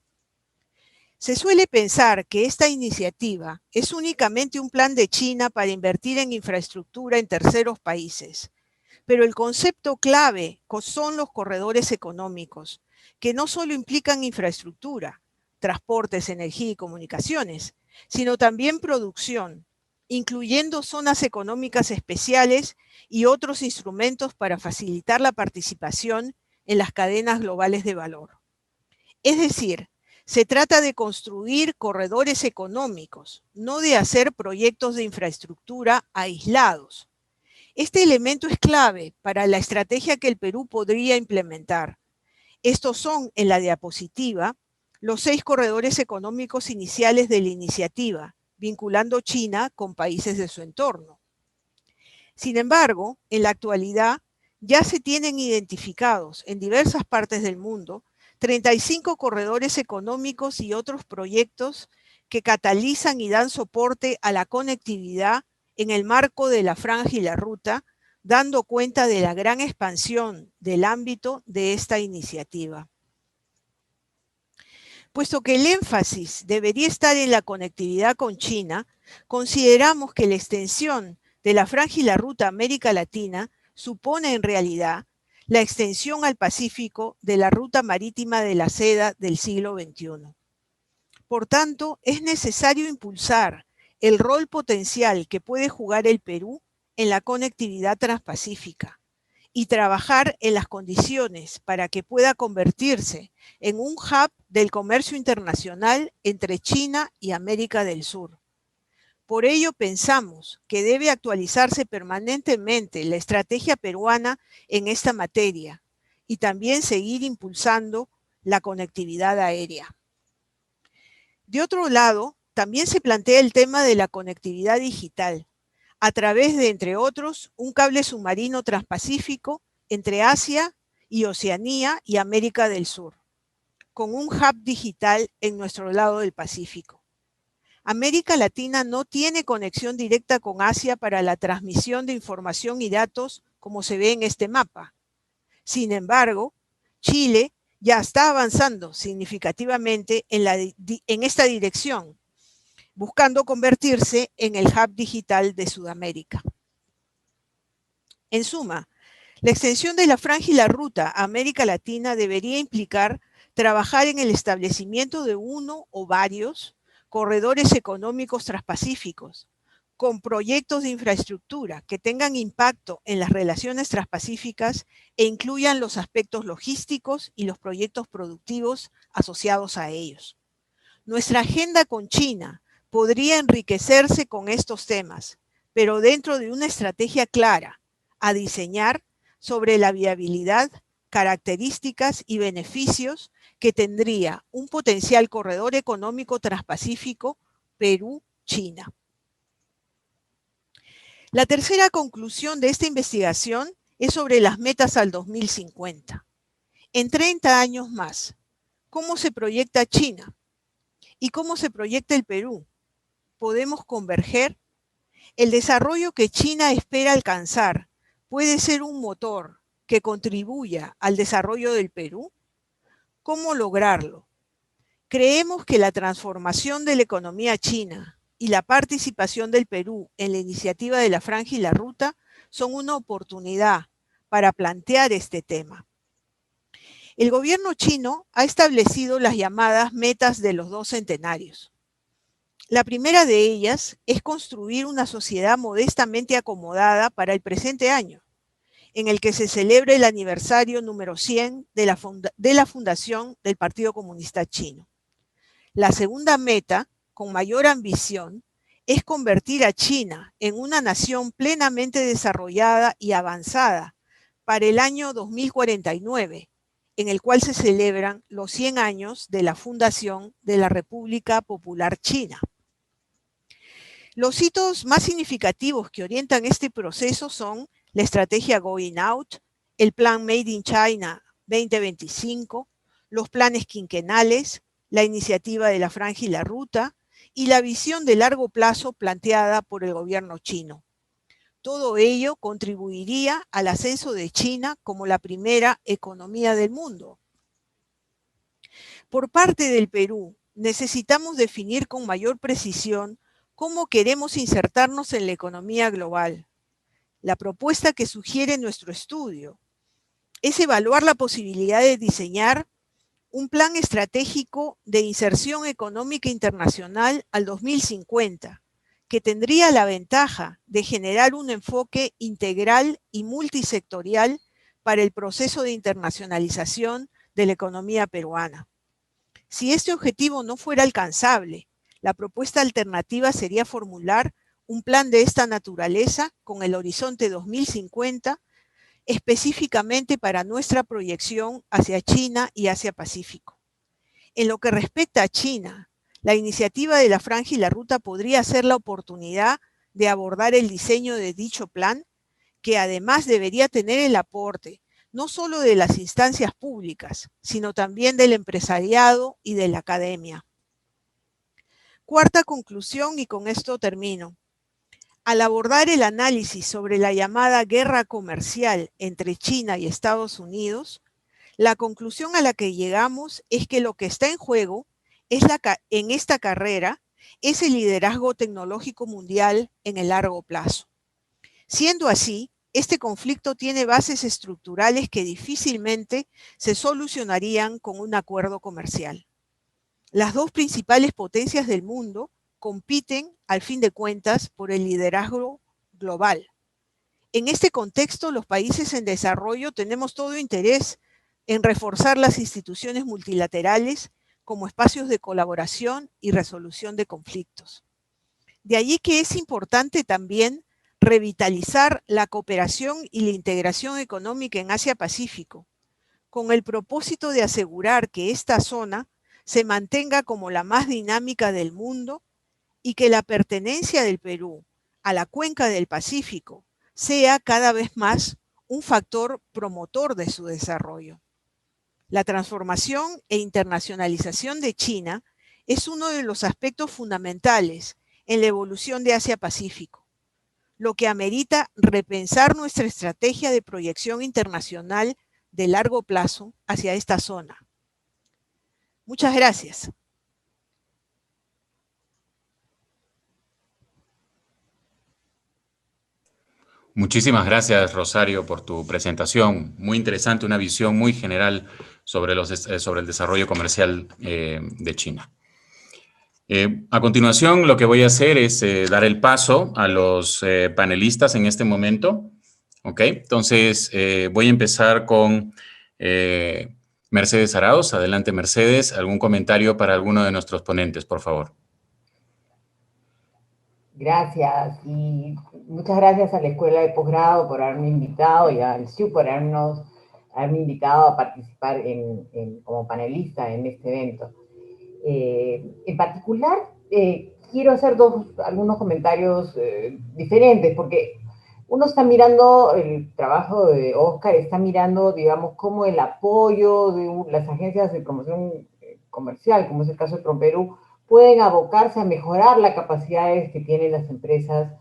Speaker 4: Se suele pensar que esta iniciativa es únicamente un plan de China para invertir en infraestructura en terceros países, pero el concepto clave son los corredores económicos, que no solo implican infraestructura, transportes, energía y comunicaciones, sino también producción, incluyendo zonas económicas especiales y otros instrumentos para facilitar la participación en las cadenas globales de valor. Es decir, se trata de construir corredores económicos, no de hacer proyectos de infraestructura aislados. Este elemento es clave para la estrategia que el Perú podría implementar. Estos son, en la diapositiva, los 6 corredores económicos iniciales de la iniciativa, vinculando China con países de su entorno. Sin embargo, en la actualidad ya se tienen identificados en diversas partes del mundo 35 corredores económicos y otros proyectos que catalizan y dan soporte a la conectividad en el marco de la Franja y la Ruta, dando cuenta de la gran expansión del ámbito de esta iniciativa. Puesto que el énfasis debería estar en la conectividad con China, consideramos que la extensión de la Franja y la Ruta América Latina supone en realidad la extensión al Pacífico de la ruta marítima de la seda del siglo XXI. Por tanto, es necesario impulsar el rol potencial que puede jugar el Perú en la conectividad transpacífica y trabajar en las condiciones para que pueda convertirse en un hub del comercio internacional entre China y América del Sur. Por ello pensamos que debe actualizarse permanentemente la estrategia peruana en esta materia y también seguir impulsando la conectividad aérea. De otro lado, también se plantea el tema de la conectividad digital, a través de, entre otros, un cable submarino transpacífico entre Asia y Oceanía y América del Sur, con un hub digital en nuestro lado del Pacífico. América Latina no tiene conexión directa con Asia para la transmisión de información y datos como se ve en este mapa. Sin embargo, Chile ya está avanzando significativamente en esta dirección, buscando convertirse en el hub digital de Sudamérica. En suma, la extensión de la Franja y la Ruta a América Latina debería implicar trabajar en el establecimiento de uno o varios corredores económicos transpacíficos, con proyectos de infraestructura que tengan impacto en las relaciones transpacíficas e incluyan los aspectos logísticos y los proyectos productivos asociados a ellos. Nuestra agenda con China podría enriquecerse con estos temas, pero dentro de una estrategia clara a diseñar sobre la viabilidad, características y beneficios que tendría un potencial corredor económico transpacífico Perú-China. La tercera conclusión de esta investigación es sobre las metas al 2050. En 30 años más, ¿cómo se proyecta China? ¿Y cómo se proyecta el Perú? ¿Podemos converger? El desarrollo que China espera alcanzar puede ser un motor que contribuya al desarrollo del Perú. ¿Cómo lograrlo? Creemos que la transformación de la economía china y la participación del Perú en la iniciativa de la Franja y la Ruta son una oportunidad para plantear este tema. El gobierno chino ha establecido las llamadas metas de los 2 centenarios. La primera de ellas es construir una sociedad modestamente acomodada para el presente año, en el que se celebre el aniversario número 100 de la fundación del Partido Comunista Chino. La segunda meta, con mayor ambición, es convertir a China en una nación plenamente desarrollada y avanzada para el año 2049, en el cual se celebran los 100 años de la fundación de la República Popular China. Los hitos más significativos que orientan este proceso son la estrategia Going Out, el plan Made in China 2025, los planes quinquenales, la iniciativa de la Franja y la Ruta y la visión de largo plazo planteada por el gobierno chino. Todo ello contribuiría al ascenso de China como la primera economía del mundo. Por parte del Perú, necesitamos definir con mayor precisión cómo queremos insertarnos en la economía global. La propuesta que sugiere nuestro estudio es evaluar la posibilidad de diseñar un plan estratégico de inserción económica internacional al 2050, que tendría la ventaja de generar un enfoque integral y multisectorial para el proceso de internacionalización de la economía peruana. Si este objetivo no fuera alcanzable, la propuesta alternativa sería formular un plan de esta naturaleza con el horizonte 2050, específicamente para nuestra proyección hacia China y Asia Pacífico. En lo que respecta a China, la iniciativa de la Franja y la Ruta podría ser la oportunidad de abordar el diseño de dicho plan, que además debería tener el aporte no solo de las instancias públicas, sino también del empresariado y de la academia. Cuarta conclusión, y con esto termino. Al abordar el análisis sobre la llamada guerra comercial entre China y Estados Unidos, la conclusión a la que llegamos es que lo que está en juego en esta carrera es el liderazgo tecnológico mundial en el largo plazo. Siendo así, este conflicto tiene bases estructurales que difícilmente se solucionarían con un acuerdo comercial. Las dos principales potencias del mundo compiten, al fin de cuentas, por el liderazgo global. En este contexto, los países en desarrollo tenemos todo interés en reforzar las instituciones multilaterales como espacios de colaboración y resolución de conflictos. De allí que es importante también revitalizar la cooperación y la integración económica en Asia-Pacífico, con el propósito de asegurar que esta zona se mantenga como la más dinámica del mundo y que la pertenencia del Perú a la cuenca del Pacífico sea cada vez más un factor promotor de su desarrollo. La transformación e internacionalización de China es uno de los aspectos fundamentales en la evolución de Asia-Pacífico, lo que amerita repensar nuestra estrategia de proyección internacional de largo plazo hacia esta zona. Muchas gracias.
Speaker 2: Muchísimas gracias, Rosario, por tu presentación. Muy interesante, una visión muy general sobre el desarrollo comercial de China. A continuación, lo que voy a hacer es dar el paso a los panelistas en este momento. ¿Ok? Entonces, voy a empezar con Mercedes Arauz. Adelante, Mercedes. ¿Algún comentario para alguno de nuestros ponentes, por favor?
Speaker 5: Gracias, y muchas gracias a la Escuela de Posgrado por haberme invitado y al SIU por haberme invitado a participar como panelista en este evento. En particular, quiero hacer algunos comentarios diferentes, porque uno está mirando el trabajo de Oscar, está mirando, digamos, cómo el apoyo de las agencias de promoción comercial, como es el caso de ProPerú, pueden abocarse a mejorar las capacidades que tienen las empresas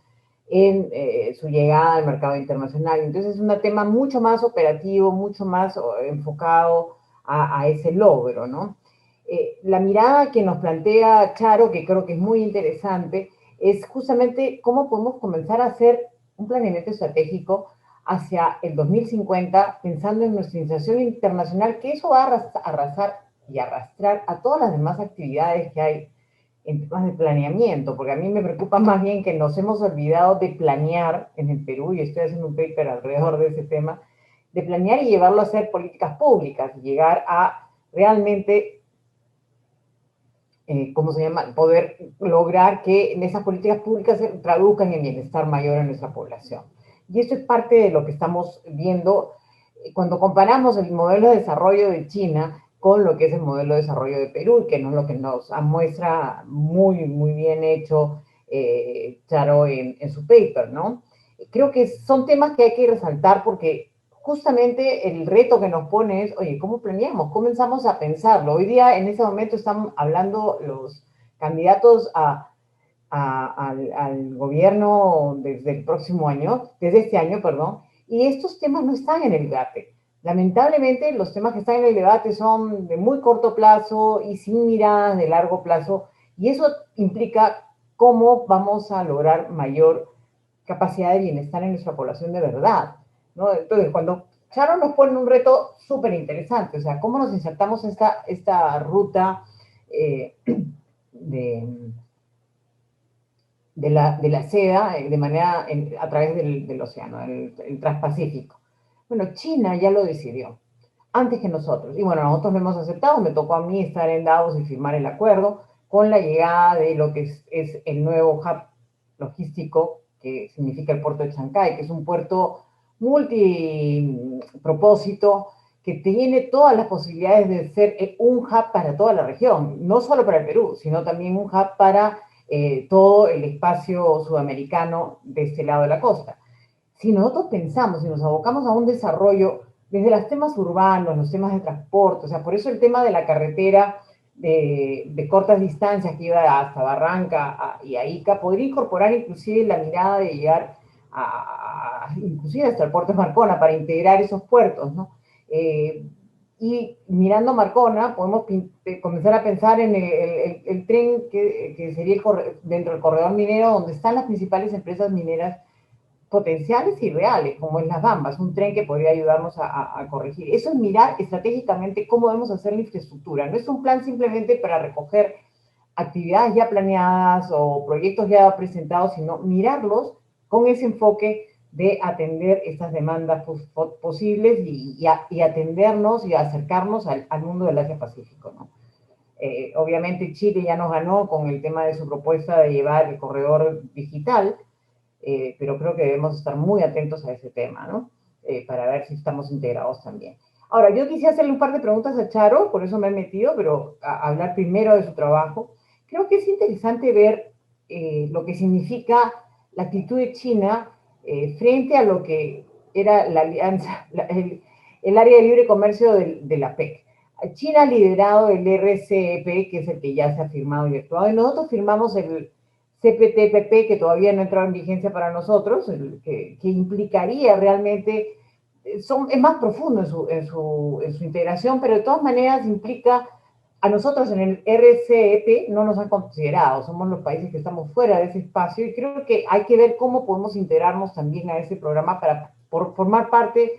Speaker 5: en su llegada al mercado internacional. Entonces es un tema mucho más operativo, mucho más enfocado a ese logro, ¿no? La mirada que nos plantea Charo, que creo que es muy interesante, es justamente cómo podemos comenzar a hacer un planeamiento estratégico hacia el 2050, pensando en nuestra inserción internacional, que eso va a arrasar y arrastrar a todas las demás actividades que hay en temas de planeamiento, porque a mí me preocupa más bien que nos hemos olvidado de planear en el Perú, y estoy haciendo un paper alrededor de ese tema, de planear y llevarlo a hacer políticas públicas, y llegar a realmente, ¿cómo se llama?, poder lograr que en esas políticas públicas se traduzcan en bienestar mayor en nuestra población. Y esto es parte de lo que estamos viendo cuando comparamos el modelo de desarrollo de China con lo que es el modelo de desarrollo de Perú, que no es lo que nos muestra muy, muy bien hecho Charo en su paper, ¿no? Creo que son temas que hay que resaltar porque justamente el reto que nos pone es, oye, ¿cómo planeamos? Comenzamos a pensarlo. Hoy día, en ese momento, están hablando los candidatos al gobierno desde el próximo año, desde este año, perdón, y estos temas no están en el debate. Lamentablemente, los temas que están en el debate son de muy corto plazo y sin miradas de largo plazo, y eso implica cómo vamos a lograr mayor capacidad de bienestar en nuestra población de verdad, ¿no? Entonces, cuando Charo nos pone un reto súper interesante, o sea, cómo nos insertamos esta ruta de la seda de manera a través del océano, el Transpacífico. Bueno, China ya lo decidió, antes que nosotros. Y bueno, nosotros lo hemos aceptado, me tocó a mí estar en Davos y firmar el acuerdo con la llegada de lo que es el nuevo hub logístico, que significa el puerto de Chancay, que es un puerto multipropósito, que tiene todas las posibilidades de ser un hub para toda la región, no solo para el Perú, sino también un hub para todo el espacio sudamericano de este lado de la costa. Si nosotros pensamos y nos abocamos a un desarrollo desde los temas urbanos, los temas de transporte, o sea, por eso el tema de la carretera de cortas distancias que iba hasta Barranca y a Ica, podría incorporar inclusive la mirada de llegar inclusive hasta el puerto de Marcona para integrar esos puertos, ¿no? Y mirando Marcona, podemos comenzar a pensar en el tren que sería dentro del corredor minero, donde están las principales empresas mineras potenciales y reales, como es Las Bambas, un tren que podría ayudarnos a corregir. Eso es mirar estratégicamente cómo debemos hacer la infraestructura. No es un plan simplemente para recoger actividades ya planeadas o proyectos ya presentados, sino mirarlos con ese enfoque de atender estas demandas posibles y atendernos y acercarnos al mundo del Asia-Pacífico, ¿no? Obviamente Chile ya nos ganó con el tema de su propuesta de llevar el corredor digital, pero creo que debemos estar muy atentos a ese tema, ¿no? Para ver si estamos integrados también. Ahora, yo quisiera hacerle un par de preguntas a Charo, por eso me he metido, pero a hablar primero de su trabajo. Creo que es interesante ver lo que significa la actitud de China frente a lo que era la alianza, el área de libre comercio de la PEC. China ha liderado el RCEP, que es el que ya se ha firmado y actuado, y nosotros firmamos el CPTPP, que todavía no ha entrado en vigencia para nosotros, que implicaría realmente, es más profundo en su integración, pero de todas maneras implica, a nosotros en el RCEP no nos han considerado, somos los países que estamos fuera de ese espacio, y creo que hay que ver cómo podemos integrarnos también a ese programa para formar parte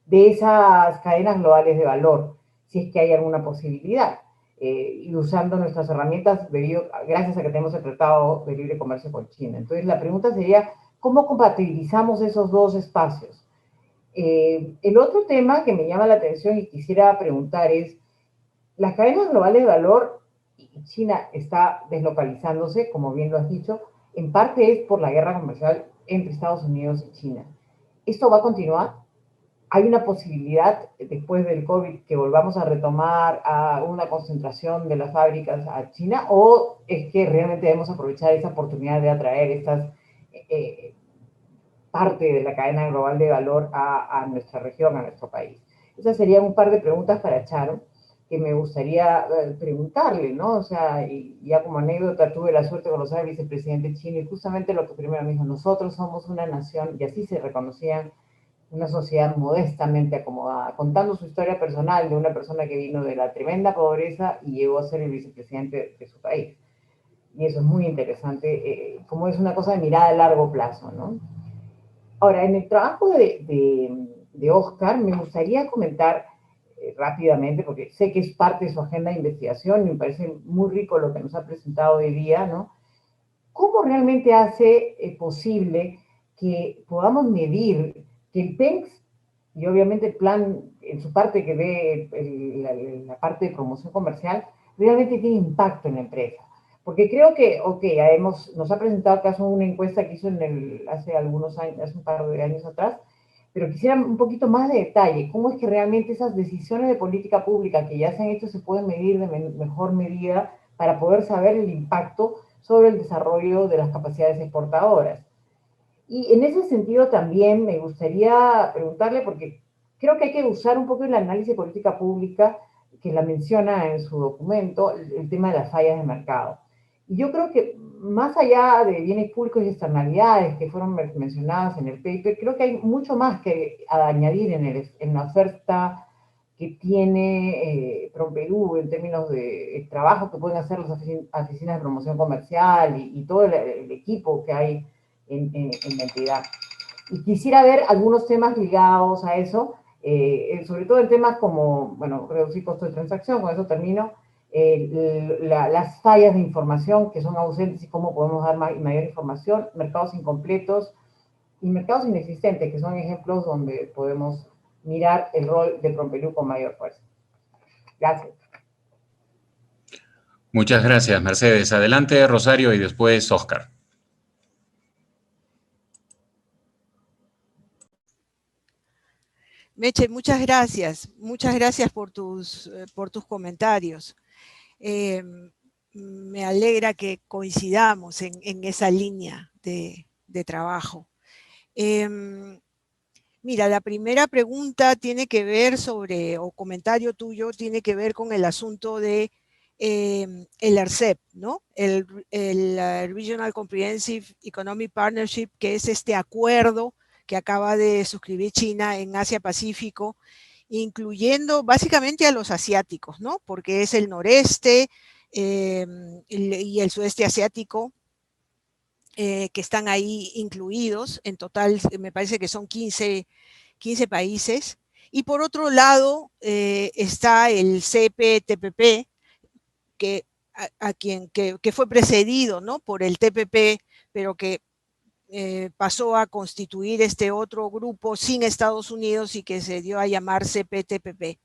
Speaker 5: de esas cadenas globales de valor, si es que hay alguna posibilidad. Y usando nuestras herramientas gracias a que tenemos el Tratado de Libre Comercio con China. Entonces, la pregunta sería, ¿cómo compatibilizamos esos dos espacios? El otro tema que me llama la atención y quisiera preguntar es, las cadenas globales de valor, y China está deslocalizándose, como bien lo has dicho, en parte es por la guerra comercial entre Estados Unidos y China. ¿Esto va a continuar? ¿Hay una posibilidad después del COVID que volvamos a retomar a una concentración de las fábricas a China? ¿O es que realmente debemos aprovechar esa oportunidad de atraer estas parte de la cadena global de valor a nuestra región, a nuestro país? Esas serían un par de preguntas para Charo que me gustaría preguntarle, ¿no? O sea, y ya como anécdota, tuve la suerte de conocer al vicepresidente chino y justamente lo que primero me dijo, nosotros somos una nación, y así se reconocían, una sociedad modestamente acomodada, contando su historia personal de una persona que vino de la tremenda pobreza y llegó a ser el vicepresidente de su país. Y eso es muy interesante, como es una cosa de mirada a largo plazo, ¿no? Ahora, en el trabajo de Oscar, me gustaría comentar rápidamente, porque sé que es parte de su agenda de investigación y me parece muy rico lo que nos ha presentado hoy día, ¿no? ¿Cómo realmente hace posible que podamos medir que el PENX y obviamente el plan en su parte que ve la parte de promoción comercial realmente tiene impacto en la empresa? Porque creo que, ok, nos ha presentado acaso una encuesta que hizo hace algunos años, hace un par de años atrás, pero quisiera un poquito más de detalle. ¿Cómo es que realmente esas decisiones de política pública que ya se han hecho se pueden medir de mejor medida para poder saber el impacto sobre el desarrollo de las capacidades exportadoras? Y en ese sentido también me gustaría preguntarle, porque creo que hay que usar un poco el análisis de política pública, que la menciona en su documento, el tema de las fallas de mercado. Y yo creo que más allá de bienes públicos y externalidades que fueron mencionadas en el paper, creo que hay mucho más que añadir en la oferta que tiene PROMPERÚ en términos de trabajo que pueden hacer las oficinas de promoción comercial y todo el equipo que hay en la entidad. Y quisiera ver algunos temas ligados a eso, sobre todo en temas como, bueno, reducir costo de transacción, con eso termino, las fallas de información que son ausentes y cómo podemos dar mayor información, mercados incompletos y mercados inexistentes, que son ejemplos donde podemos mirar el rol de PROMPERÚ con mayor fuerza. Gracias.
Speaker 2: Muchas gracias, Mercedes. Adelante, Rosario, y después Oscar.
Speaker 4: Meche, muchas gracias. Muchas gracias por tus comentarios. Me alegra que coincidamos en esa línea de trabajo. Mira, la primera pregunta tiene que ver o comentario tuyo tiene que ver con el asunto de el RCEP, ¿no? El Regional Comprehensive Economic Partnership, que es este acuerdo que acaba de suscribir China en Asia-Pacífico, incluyendo básicamente a los asiáticos, ¿no? Porque es el noreste y el sudeste asiático, que están ahí incluidos. En total me parece que son 15 países. Y por otro lado está el CPTPP, que fue precedido, ¿no?, por el TPP, pero que pasó a constituir este otro grupo sin Estados Unidos y que se dio a llamar CPTPP.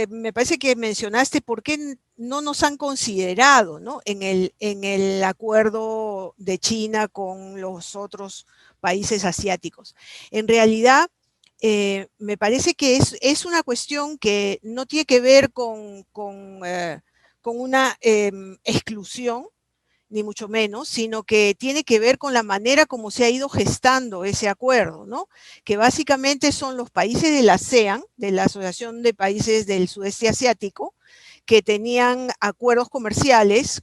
Speaker 4: Me parece que mencionaste por qué no nos han considerado, ¿no?, en el acuerdo de China con los otros países asiáticos. En realidad, me parece que es una cuestión que no tiene que ver con una exclusión, ni mucho menos, sino que tiene que ver con la manera como se ha ido gestando ese acuerdo, ¿no? Que básicamente son los países de la ASEAN, de la Asociación de Países del Sudeste Asiático, que tenían acuerdos comerciales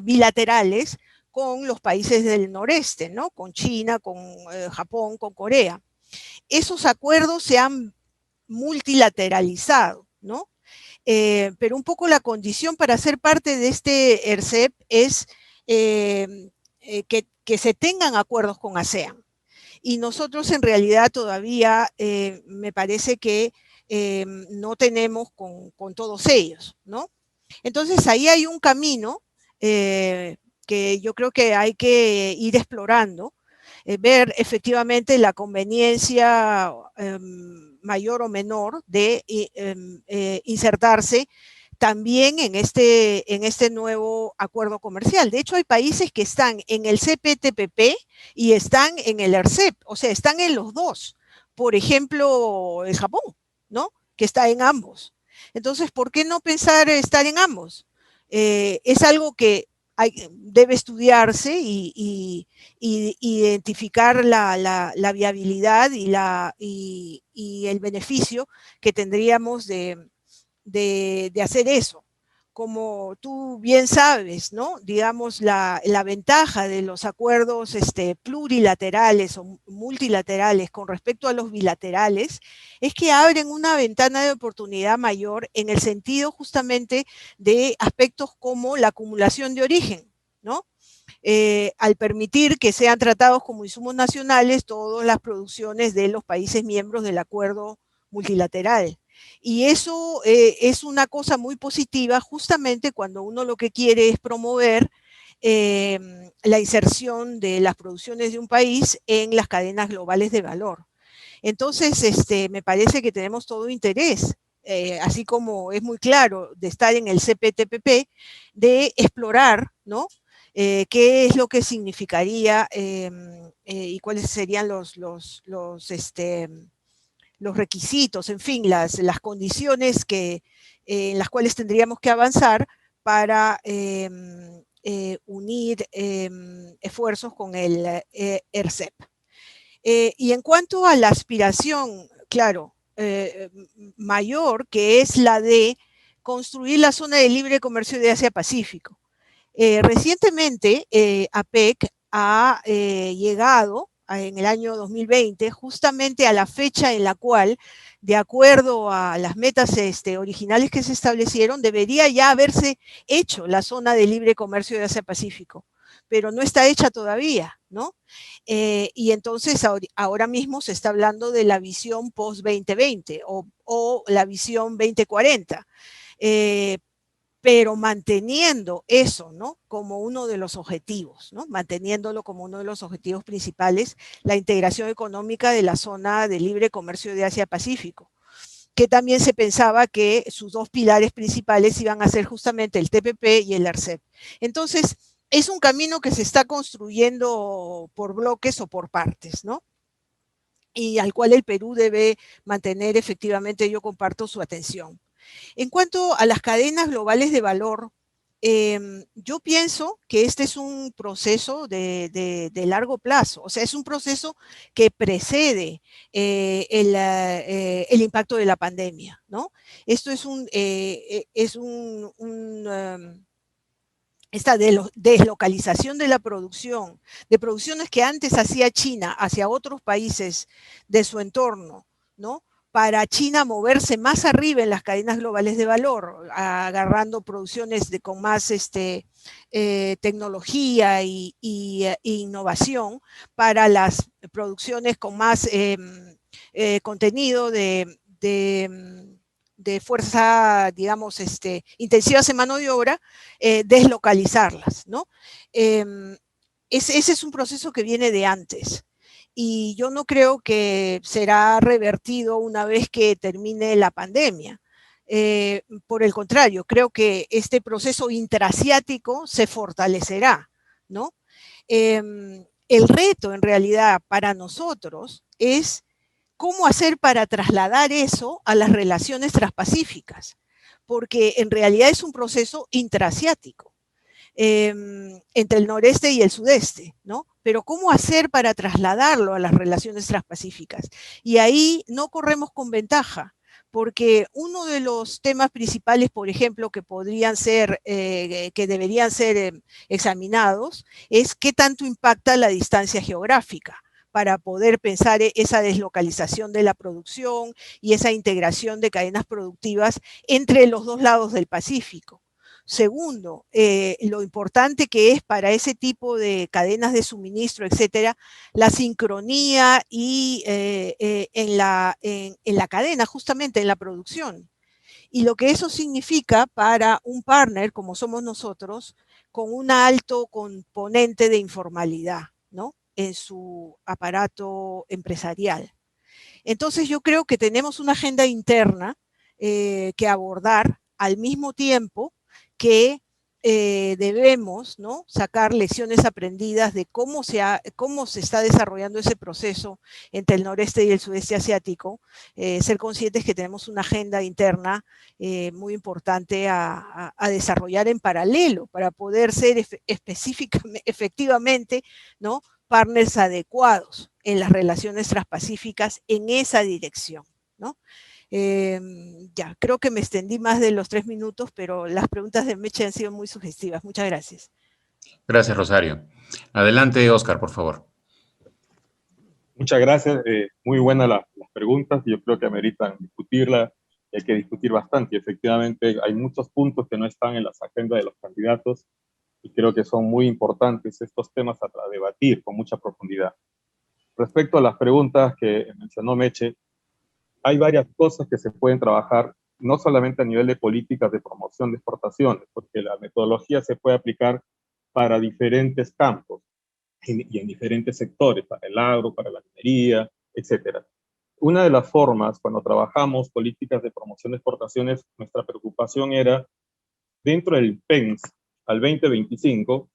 Speaker 4: bilaterales con los países del noreste, ¿no? Con China, con Japón, con Corea. Esos acuerdos se han multilateralizado, ¿no? Pero un poco la condición para ser parte de este RCEP es que se tengan acuerdos con ASEAN. Y nosotros en realidad todavía me parece que no tenemos con todos ellos, ¿no? Entonces ahí hay un camino que yo creo que hay que ir explorando, ver efectivamente la conveniencia mayor o menor de insertarse también en este nuevo acuerdo comercial. De hecho, hay países que están en el CPTPP y están en el RCEP, o sea, están en los dos. Por ejemplo, el Japón, ¿no?, que está en ambos. Entonces, ¿por qué no pensar estar en ambos? Es algo que debe estudiarse y identificar la viabilidad y el beneficio que tendríamos de hacer eso. Como tú bien sabes, ¿no?, digamos, la ventaja de los acuerdos plurilaterales o multilaterales con respecto a los bilaterales es que abren una ventana de oportunidad mayor en el sentido justamente de aspectos como la acumulación de origen, ¿no? Al permitir que sean tratados como insumos nacionales todas las producciones de los países miembros del acuerdo multilateral. Y eso es una cosa muy positiva justamente cuando uno lo que quiere es promover la inserción de las producciones de un país en las cadenas globales de valor. Entonces, me parece que tenemos todo interés, así como es muy claro, de estar en el CPTPP, de explorar, ¿no?, qué es lo que significaría y cuáles serían los requisitos, en fin, las condiciones en las cuales tendríamos que avanzar para unir esfuerzos con el RCEP. Y en cuanto a la aspiración, claro, mayor, que es la de construir la zona de libre comercio de Asia-Pacífico. Recientemente, APEC ha llegado en el año 2020 justamente a la fecha en la cual, de acuerdo a las metas originales que se establecieron, debería ya haberse hecho la zona de libre comercio de Asia-Pacífico, pero no está hecha todavía, ¿no? Y entonces ahora mismo se está hablando de la visión post-2020 o la visión 2040. Pero manteniendo eso, ¿no? Como uno de los objetivos, ¿no? Manteniéndolo como uno de los objetivos principales, la integración económica de la zona de libre comercio de Asia-Pacífico, que también se pensaba que sus dos pilares principales iban a ser justamente el TPP y el RCEP. Entonces, es un camino que se está construyendo por bloques o por partes, ¿no? Y al cual el Perú debe mantener efectivamente, yo comparto su atención. En cuanto a las cadenas globales de valor, yo pienso que este es un proceso de largo plazo, o sea, es un proceso que precede el impacto de la pandemia, ¿no? Esto es esta deslocalización de la producción, de producciones que antes hacía China hacia otros países de su entorno, ¿no? Para China moverse más arriba en las cadenas globales de valor, agarrando producciones con más tecnología e innovación para las producciones con más contenido de fuerza, digamos, intensivas en mano de obra, deslocalizarlas, ¿no? Ese es un proceso que viene de antes. Y yo no creo que será revertido una vez que termine la pandemia. Por el contrario, creo que este proceso intraasiático se fortalecerá, ¿no? El reto en realidad para nosotros es cómo hacer para trasladar eso a las relaciones transpacíficas, porque en realidad es un proceso intraasiático. Entre el noreste y el sudeste, ¿no? Pero ¿cómo hacer para trasladarlo a las relaciones transpacíficas? Y ahí no corremos con ventaja, porque uno de los temas principales, por ejemplo, que podrían ser, que deberían ser examinados, es qué tanto impacta la distancia geográfica para poder pensar esa deslocalización de la producción y esa integración de cadenas productivas entre los dos lados del Pacífico. Segundo, lo importante que es para ese tipo de cadenas de suministro, etcétera, la sincronía y en la cadena, justamente en la producción. Y lo que eso significa para un partner como somos nosotros, con un alto componente de informalidad, ¿no? En su aparato empresarial. Entonces yo creo que tenemos una agenda interna que abordar al mismo tiempo que debemos, ¿no? Sacar lecciones aprendidas de cómo se está desarrollando ese proceso entre el noreste y el sudeste asiático, ser conscientes que tenemos una agenda interna muy importante a desarrollar en paralelo para poder ser efectivamente, ¿no? Partners adecuados en las relaciones transpacíficas en esa dirección, ¿no? Ya, creo que me extendí más de los 3 minutos, pero las preguntas de Meche han sido muy sugestivas. Muchas gracias.
Speaker 2: Gracias, Rosario. Adelante, Oscar, por favor.
Speaker 3: Muchas gracias. Muy buenas las preguntas. Yo creo que ameritan discutirla. Hay que discutir bastante. Y efectivamente, hay muchos puntos que no están en las agendas de los candidatos y creo que son muy importantes estos temas a debatir con mucha profundidad. Respecto a las preguntas que mencionó Meche, hay varias cosas que se pueden trabajar, no solamente a nivel de políticas de promoción de exportaciones, porque la metodología se puede aplicar para diferentes campos y en diferentes sectores, para el agro, para la minería, etc. Una de las formas, cuando trabajamos políticas de promoción de exportaciones, nuestra preocupación era, dentro del PENS al 2025,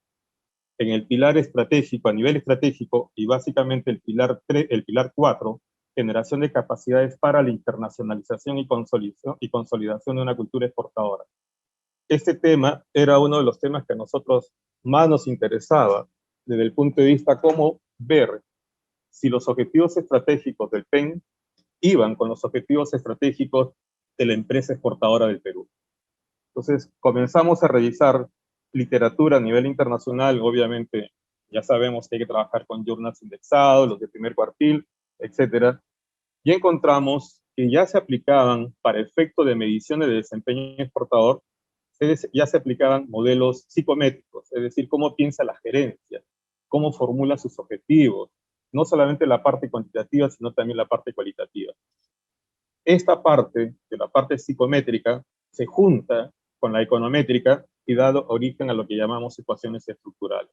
Speaker 3: en el pilar estratégico, a nivel estratégico, y básicamente el pilar 4, generación de capacidades para la internacionalización y consolidación de una cultura exportadora. Este tema era uno de los temas que a nosotros más nos interesaba, desde el punto de vista cómo ver si los objetivos estratégicos del PEN iban con los objetivos estratégicos de la empresa exportadora del Perú. Entonces, comenzamos a revisar literatura a nivel internacional. Obviamente, ya sabemos que hay que trabajar con journals indexados, los de primer cuartil, etcétera, y encontramos que ya se aplicaban, para efecto de mediciones de desempeño exportador, ya se aplicaban modelos psicométricos, es decir, cómo piensa la gerencia, cómo formula sus objetivos, no solamente la parte cuantitativa, sino también la parte cualitativa. Esta parte, de la parte psicométrica, se junta con la econométrica y da origen a lo que llamamos ecuaciones estructurales.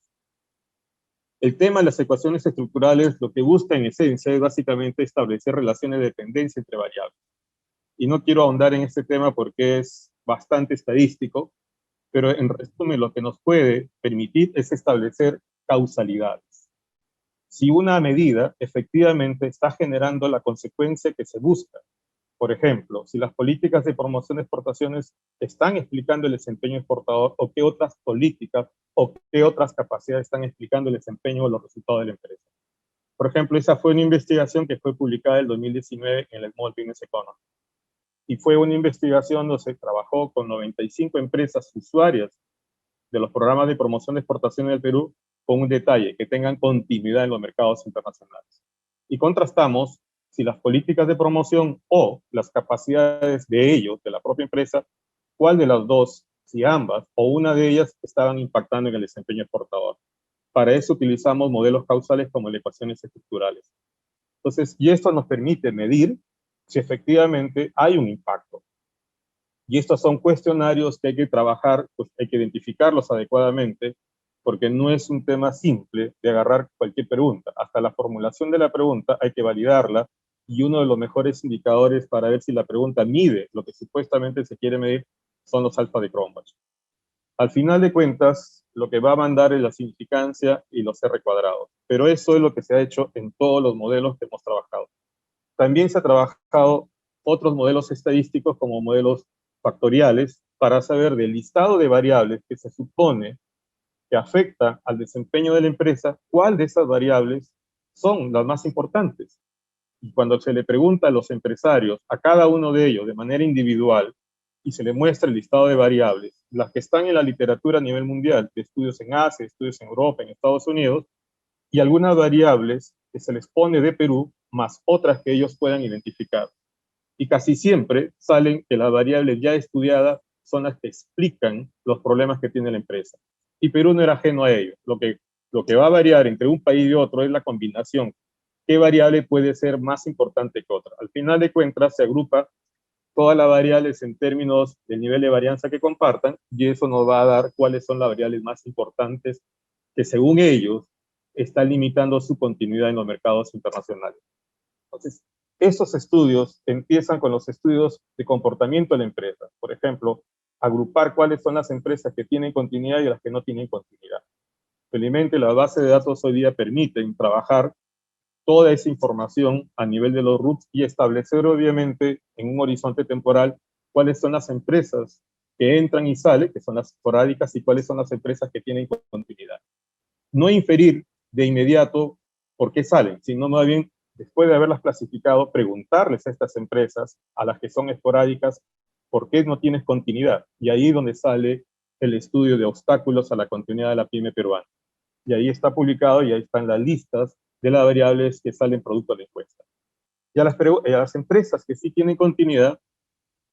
Speaker 3: El tema de las ecuaciones estructurales lo que busca en esencia es básicamente establecer relaciones de dependencia entre variables. Y no quiero ahondar en este tema porque es bastante estadístico, pero en resumen lo que nos puede permitir es establecer causalidades. Si una medida efectivamente está generando la consecuencia que se busca, por ejemplo, si las políticas de promoción de exportaciones están explicando el desempeño exportador, o qué otras políticas o qué otras capacidades están explicando el desempeño o los resultados de la empresa. Por ejemplo, esa fue una investigación que fue publicada en el 2019 en el Small Business Economy. Y fue una investigación donde se trabajó con 95 empresas usuarias de los programas de promoción de exportaciones del Perú, con un detalle, que tengan continuidad en los mercados internacionales. Y contrastamos si las políticas de promoción o las capacidades de ellos, de la propia empresa, cuál de las dos, si ambas o una de ellas, estaban impactando en el desempeño exportador. Para eso utilizamos modelos causales como las ecuaciones estructurales. Entonces, y esto nos permite medir si efectivamente hay un impacto. Y estos son cuestionarios que hay que trabajar, pues hay que identificarlos adecuadamente, porque no es un tema simple de agarrar cualquier pregunta. Hasta la formulación de la pregunta hay que validarla, y uno de los mejores indicadores para ver si la pregunta mide lo que supuestamente se quiere medir son los alfa de Cronbach. Al final de cuentas, lo que va a mandar es la significancia y los R cuadrados, pero eso es lo que se ha hecho en todos los modelos que hemos trabajado. También se ha trabajado otros modelos estadísticos como modelos factoriales para saber del listado de variables que se supone que afecta al desempeño de la empresa, cuál de esas variables son las más importantes. Y cuando se le pregunta a los empresarios, a cada uno de ellos de manera individual, y se le muestra el listado de variables, las que están en la literatura a nivel mundial, de estudios en Asia, estudios en Europa, en Estados Unidos, y algunas variables que se les pone de Perú, más otras que ellos puedan identificar. Y casi siempre salen que las variables ya estudiadas son las que explican los problemas que tiene la empresa. Y Perú no era ajeno a ello. Lo que va a variar entre un país y otro es la combinación. ¿Qué variable puede ser más importante que otra? Al final de cuentas se agrupa todas las variables en términos del nivel de varianza que compartan, y eso nos va a dar cuáles son las variables más importantes que según ellos están limitando su continuidad en los mercados internacionales. Entonces, estos estudios empiezan con los estudios de comportamiento de la empresa. Por ejemplo, agrupar cuáles son las empresas que tienen continuidad y las que no tienen continuidad. Felizmente, las bases de datos hoy día permiten trabajar toda esa información a nivel de los RUTs y establecer, obviamente, en un horizonte temporal, cuáles son las empresas que entran y salen, que son las esporádicas, y cuáles son las empresas que tienen continuidad. No inferir de inmediato por qué salen, sino más bien, después de haberlas clasificado, preguntarles a estas empresas, a las que son esporádicas, por qué no tienes continuidad. Y ahí es donde sale el estudio de obstáculos a la continuidad de la pyme peruana. Y ahí está publicado y ahí están las listas de las variables que salen producto de la encuesta. Y a las empresas que sí tienen continuidad,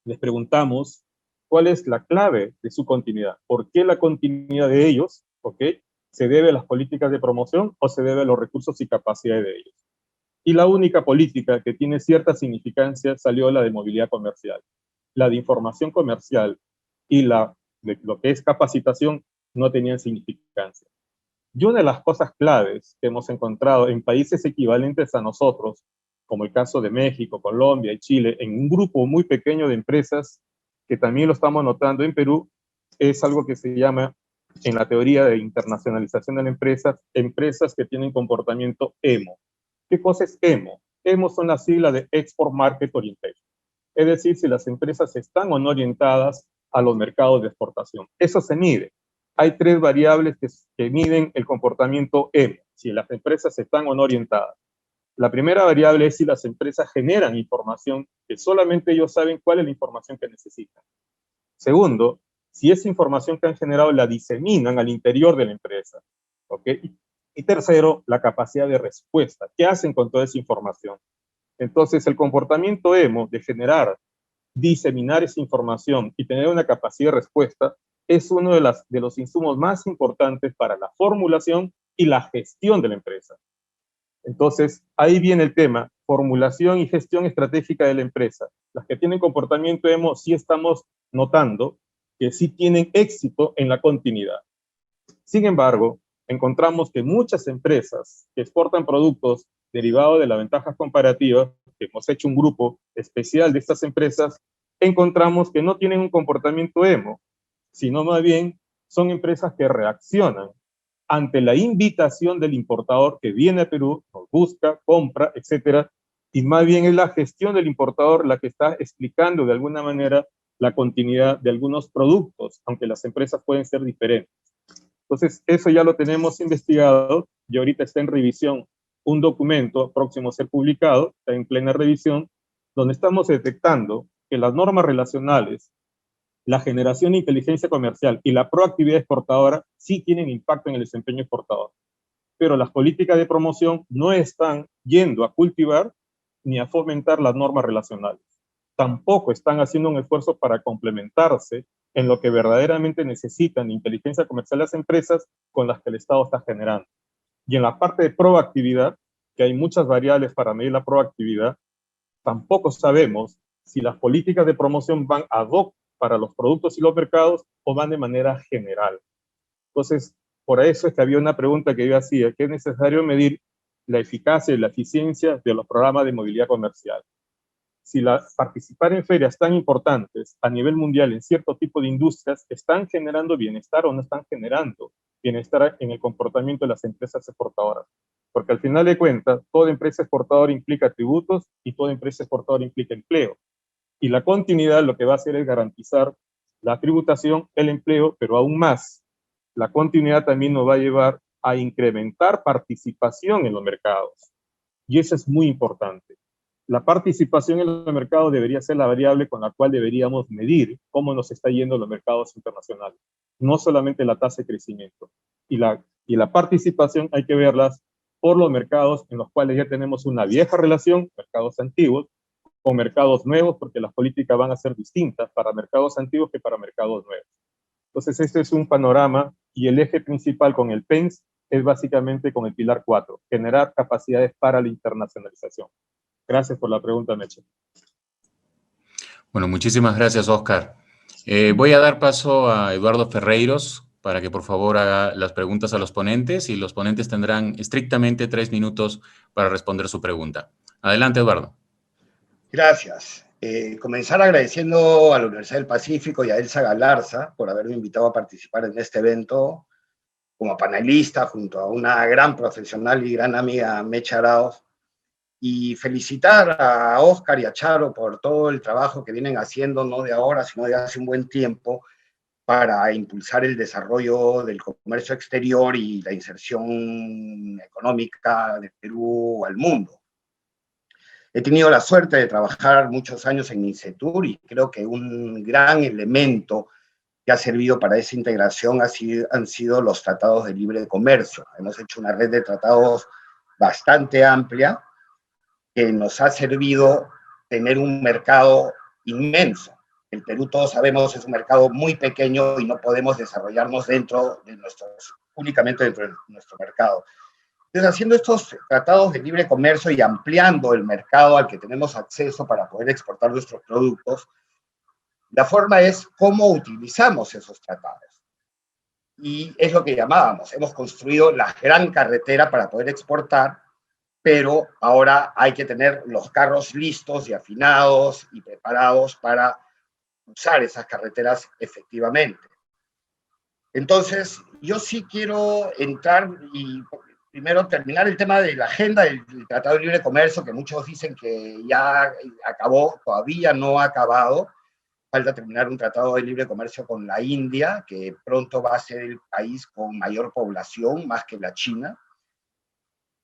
Speaker 3: les preguntamos cuál es la clave de su continuidad. ¿Por qué la continuidad de ellos? ¿Okay? ¿Se debe a las políticas de promoción o se debe a los recursos y capacidades de ellos? Y la única política que tiene cierta significancia salió la de movilidad comercial. La de información comercial y la de lo que es capacitación no tenían significancia. Y una de las cosas claves que hemos encontrado en países equivalentes a nosotros, como el caso de México, Colombia y Chile, en un grupo muy pequeño de empresas, que también lo estamos notando en Perú, es algo que se llama, en la teoría de internacionalización de la empresa, empresas que tienen comportamiento EMO. ¿Qué cosa es EMO? EMO son las siglas de Export Market Orientation. Es decir, si las empresas están o no orientadas a los mercados de exportación. Eso se mide. Hay tres variables que miden el comportamiento EMO, si las empresas están o no orientadas. La primera variable es si las empresas generan información que solamente ellos saben cuál es la información que necesitan. Segundo, si esa información que han generado la diseminan al interior de la empresa. ¿Ok? Y tercero, la capacidad de respuesta. ¿Qué hacen con toda esa información? Entonces, el comportamiento emo de generar, diseminar esa información y tener una capacidad de respuesta es uno de los insumos más importantes para la formulación y la gestión de la empresa. Entonces, ahí viene el tema, formulación y gestión estratégica de la empresa. Las que tienen comportamiento emo sí estamos notando que sí tienen éxito en la continuidad. Sin embargo, encontramos que muchas empresas que exportan productos derivados de las ventajas comparativas, que hemos hecho un grupo especial de estas empresas, encontramos que no tienen un comportamiento emo, sino más bien son empresas que reaccionan ante la invitación del importador que viene a Perú, nos busca, compra, etcétera, y más bien es la gestión del importador la que está explicando de alguna manera la continuidad de algunos productos, aunque las empresas pueden ser diferentes. Entonces, eso ya lo tenemos investigado y ahorita está en revisión un documento próximo a ser publicado, está en plena revisión, donde estamos detectando que las normas relacionales, la generación de inteligencia comercial y la proactividad exportadora sí tienen impacto en el desempeño exportador. Pero las políticas de promoción no están yendo a cultivar ni a fomentar las normas relacionales. Tampoco están haciendo un esfuerzo para complementarse en lo que verdaderamente necesitan de inteligencia comercial las empresas con las que el Estado está generando. Y en la parte de proactividad, que hay muchas variables para medir la proactividad, tampoco sabemos si las políticas de promoción van ad hoc para los productos y los mercados o van de manera general. Entonces, por eso es que había una pregunta que yo hacía, que es necesario medir la eficacia y la eficiencia de los programas de movilidad comercial. Si participar en ferias tan importantes a nivel mundial en cierto tipo de industrias están generando bienestar o no están generando bienestar en el comportamiento de las empresas exportadoras. Porque al final de cuentas, toda empresa exportadora implica tributos y toda empresa exportadora implica empleo. Y la continuidad lo que va a hacer es garantizar la tributación, el empleo, pero aún más, la continuidad también nos va a llevar a incrementar participación en los mercados. Y eso es muy importante. La participación en los mercados debería ser la variable con la cual deberíamos medir cómo nos está yendo los mercados internacionales, no solamente la tasa de crecimiento. Y la participación hay que verlas por los mercados en los cuales ya tenemos una vieja relación, mercados antiguos, con mercados nuevos, porque las políticas van a ser distintas para mercados antiguos que para mercados nuevos. Entonces, este es un panorama y el eje principal con el PENS es básicamente con el pilar 4, generar capacidades para la internacionalización. Gracias por la pregunta, Meche.
Speaker 2: Bueno, muchísimas gracias, Oscar. Voy a dar paso a Eduardo Ferreiros para que por favor haga las preguntas a los ponentes y los ponentes tendrán estrictamente 3 minutos para responder su pregunta. Adelante, Eduardo.
Speaker 6: Gracias. Comenzar agradeciendo a la Universidad del Pacífico y a Elsa Galarza por haberme invitado a participar en este evento como panelista junto a una gran profesional y gran amiga, Meche Arauz, y felicitar a Oscar y a Charo por todo el trabajo que vienen haciendo, no de ahora, sino de hace un buen tiempo, para impulsar el desarrollo del comercio exterior y la inserción económica de Perú al mundo. He tenido la suerte de trabajar muchos años en INCETUR y creo que un gran elemento que ha servido para esa integración han sido los tratados de libre comercio. Hemos hecho una red de tratados bastante amplia que nos ha servido tener un mercado inmenso. El Perú, todos sabemos, es un mercado muy pequeño y no podemos desarrollarnos únicamente dentro de nuestro mercado. Entonces, haciendo estos tratados de libre comercio y ampliando el mercado al que tenemos acceso para poder exportar nuestros productos, la forma es cómo utilizamos esos tratados. Y es lo que llamábamos, hemos construido la gran carretera para poder exportar, pero ahora hay que tener los carros listos y afinados y preparados para usar esas carreteras efectivamente. Entonces, yo sí quiero entrar y primero terminar el tema de la agenda del Tratado de Libre Comercio, que muchos dicen que ya acabó, todavía no ha acabado. Falta terminar un Tratado de Libre Comercio con la India, que pronto va a ser el país con mayor población, más que la China.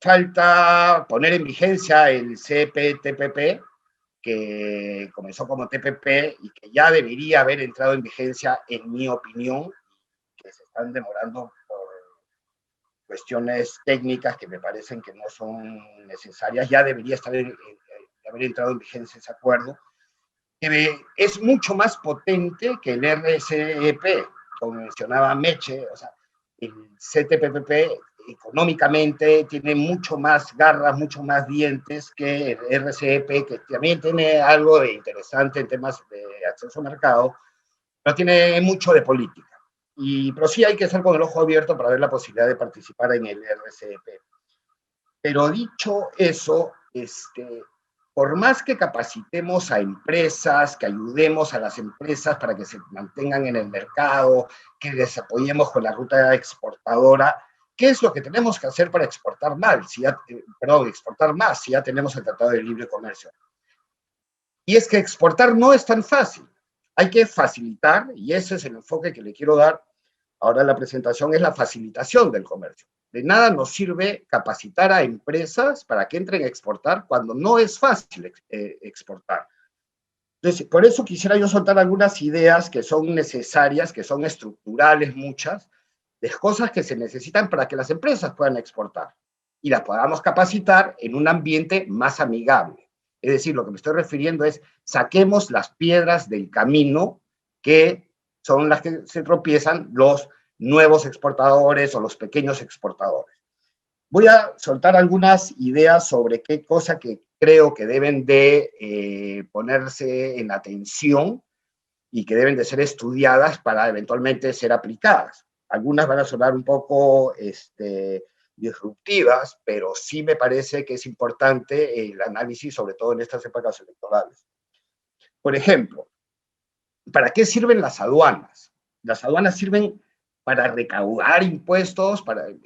Speaker 6: falta poner en vigencia el CPTPP, que comenzó como TPP y que ya debería haber entrado en vigencia, en mi opinión, que se están demorando por cuestiones técnicas que me parecen que no son necesarias. Ya debería haber entrado en vigencia ese acuerdo, que es mucho más potente que el RCEP, como mencionaba Meche. O sea, el CTPP económicamente tiene mucho más garras, mucho más dientes que el RCEP, que también tiene algo de interesante en temas de acceso al mercado, pero tiene mucho de política. Pero sí hay que estar con el ojo abierto para ver la posibilidad de participar en el RCEP. Pero dicho eso, por más que capacitemos a empresas, que ayudemos a las empresas para que se mantengan en el mercado, que les apoyemos con la ruta exportadora, ¿qué es lo que tenemos que hacer para exportar más? Exportar más, si ya tenemos el Tratado de Libre Comercio? Y es que exportar no es tan fácil. Hay que facilitar, y ese es el enfoque que le quiero dar ahora en la presentación, es la facilitación del comercio. De nada nos sirve capacitar a empresas para que entren a exportar cuando no es fácil exportar. Entonces, por eso quisiera yo soltar algunas ideas que son necesarias, que son estructurales muchas, de cosas que se necesitan para que las empresas puedan exportar y las podamos capacitar en un ambiente más amigable. Es decir, lo que me estoy refiriendo es, saquemos las piedras del camino que son las que se tropiezan los nuevos exportadores o los pequeños exportadores. Voy a soltar algunas ideas sobre qué cosa que creo que deben de ponerse en atención y que deben de ser estudiadas para eventualmente ser aplicadas. Algunas van a sonar un poco disruptivas, pero sí me parece que es importante el análisis, sobre todo en estas épocas electorales. Por ejemplo, ¿para qué sirven las aduanas? Las aduanas sirven para recaudar impuestos.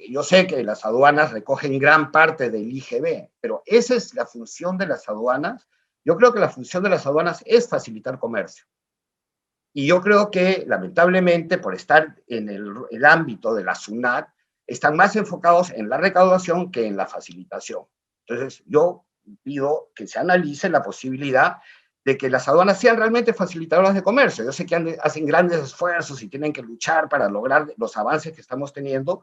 Speaker 6: Yo sé que las aduanas recogen gran parte del IGB, pero esa es la función de las aduanas. Yo creo que la función de las aduanas es facilitar comercio. Y yo creo que, lamentablemente, por estar en el ámbito de la SUNAT, están más enfocados en la recaudación que en la facilitación. Entonces, yo pido que se analice la posibilidad de que las aduanas sean realmente facilitadoras de comercio. Yo sé que hacen grandes esfuerzos y tienen que luchar para lograr los avances que estamos teniendo,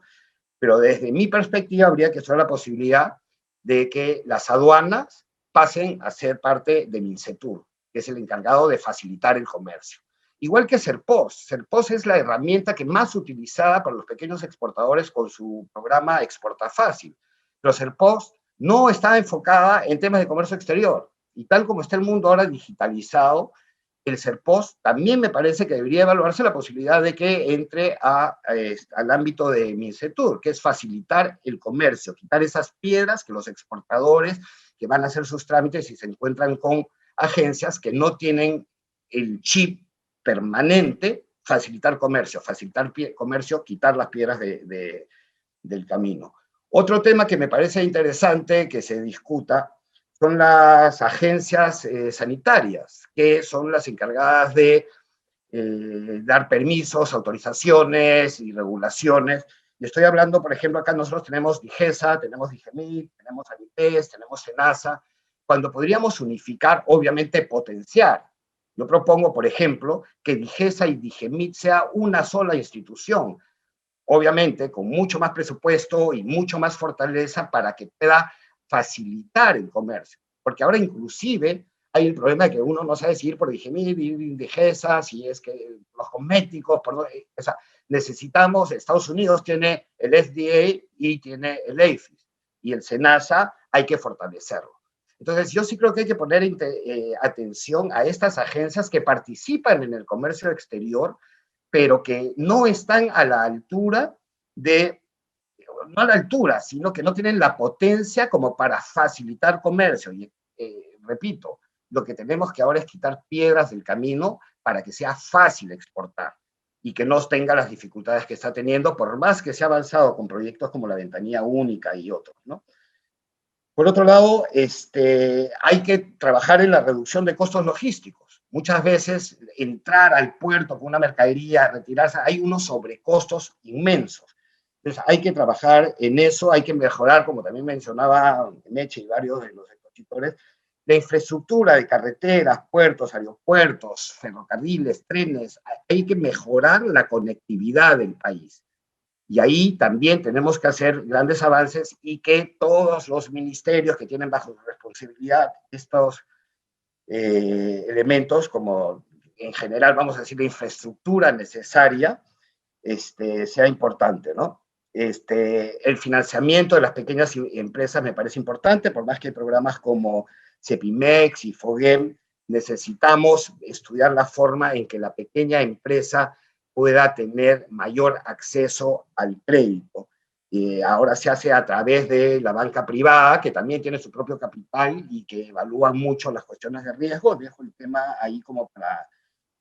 Speaker 6: pero desde mi perspectiva habría que estudiar la posibilidad de que las aduanas pasen a ser parte de Mincetur, que es el encargado de facilitar el comercio. Igual que Serpos. Serpos es la herramienta que más utilizada para los pequeños exportadores con su programa Exporta Fácil. Pero Serpos no está enfocada en temas de comercio exterior. Y tal como está el mundo ahora digitalizado, el Serpos también me parece que debería evaluarse la posibilidad de que entre al ámbito de Mincetur, que es facilitar el comercio, quitar esas piedras que los exportadores que van a hacer sus trámites y se encuentran con agencias que no tienen el chip permanente, facilitar comercio, quitar las piedras del camino. Otro tema que me parece interesante que se discuta son las agencias sanitarias, que son las encargadas de dar permisos, autorizaciones y regulaciones. Y estoy hablando, por ejemplo, acá nosotros tenemos DIGESA, tenemos DIGEMIT, tenemos ANIPES, tenemos SENASA, cuando podríamos unificar, obviamente potenciar. Yo propongo, por ejemplo, que DIGESA y DIGEMIT sea una sola institución, obviamente con mucho más presupuesto y mucho más fortaleza para que pueda facilitar el comercio. Porque ahora inclusive hay el problema de que uno no sabe si ir por DIGEMIT, DIGESA, si es que los cosméticos, o sea, necesitamos, Estados Unidos tiene el FDA y tiene el APHIS, y el SENASA hay que fortalecerlo. Entonces, yo sí creo que hay que poner atención a estas agencias que participan en el comercio exterior, pero que no están a la altura no a la altura, sino que no tienen la potencia como para facilitar comercio. Y repito, lo que tenemos que ahora es quitar piedras del camino para que sea fácil exportar y que no tenga las dificultades que está teniendo, por más que se ha avanzado con proyectos como la ventanilla única y otros, ¿no? Por otro lado, hay que trabajar en la reducción de costos logísticos. Muchas veces entrar al puerto con una mercadería, retirarse, hay unos sobrecostos inmensos. Entonces hay que trabajar en eso, hay que mejorar, como también mencionaba Meche y varios de los expositores, la infraestructura de carreteras, puertos, aeropuertos, ferrocarriles, trenes. Hay que mejorar la conectividad del país. Y ahí también tenemos que hacer grandes avances y que todos los ministerios que tienen bajo su responsabilidad estos elementos, como en general, vamos a decir, la infraestructura necesaria, sea importante, ¿no? El financiamiento de las pequeñas empresas me parece importante, por más que hay programas como CEPIMEX y FOGEM, necesitamos estudiar la forma en que la pequeña empresa pueda tener mayor acceso al crédito. Ahora se hace a través de la banca privada, que también tiene su propio capital y que evalúa mucho las cuestiones de riesgo. Dejo el tema ahí como para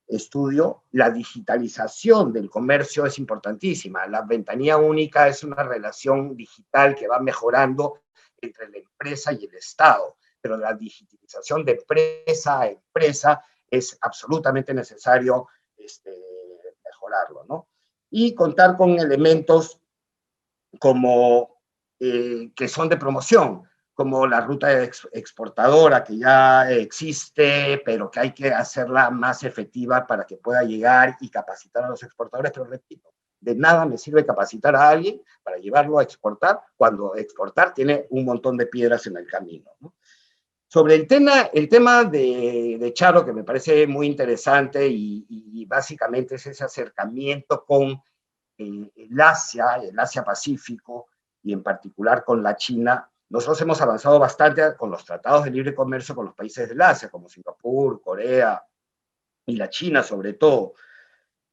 Speaker 6: estudio. La digitalización del comercio es importantísima. La ventanilla única es una relación digital que va mejorando entre la empresa y el Estado, pero la digitalización de empresa a empresa es absolutamente necesario mejorarlo, ¿no? Y contar con elementos como que son de promoción, como la ruta exportadora que ya existe, pero que hay que hacerla más efectiva para que pueda llegar y capacitar a los exportadores. Pero repito, de nada me sirve capacitar a alguien para llevarlo a exportar cuando exportar tiene un montón de piedras en el camino, ¿no? Sobre el tema de Charo, que me parece muy interesante y básicamente es ese acercamiento con el Asia-Pacífico y en particular con la China. Nosotros hemos avanzado bastante con los tratados de libre comercio con los países del Asia, como Singapur, Corea y la China sobre todo.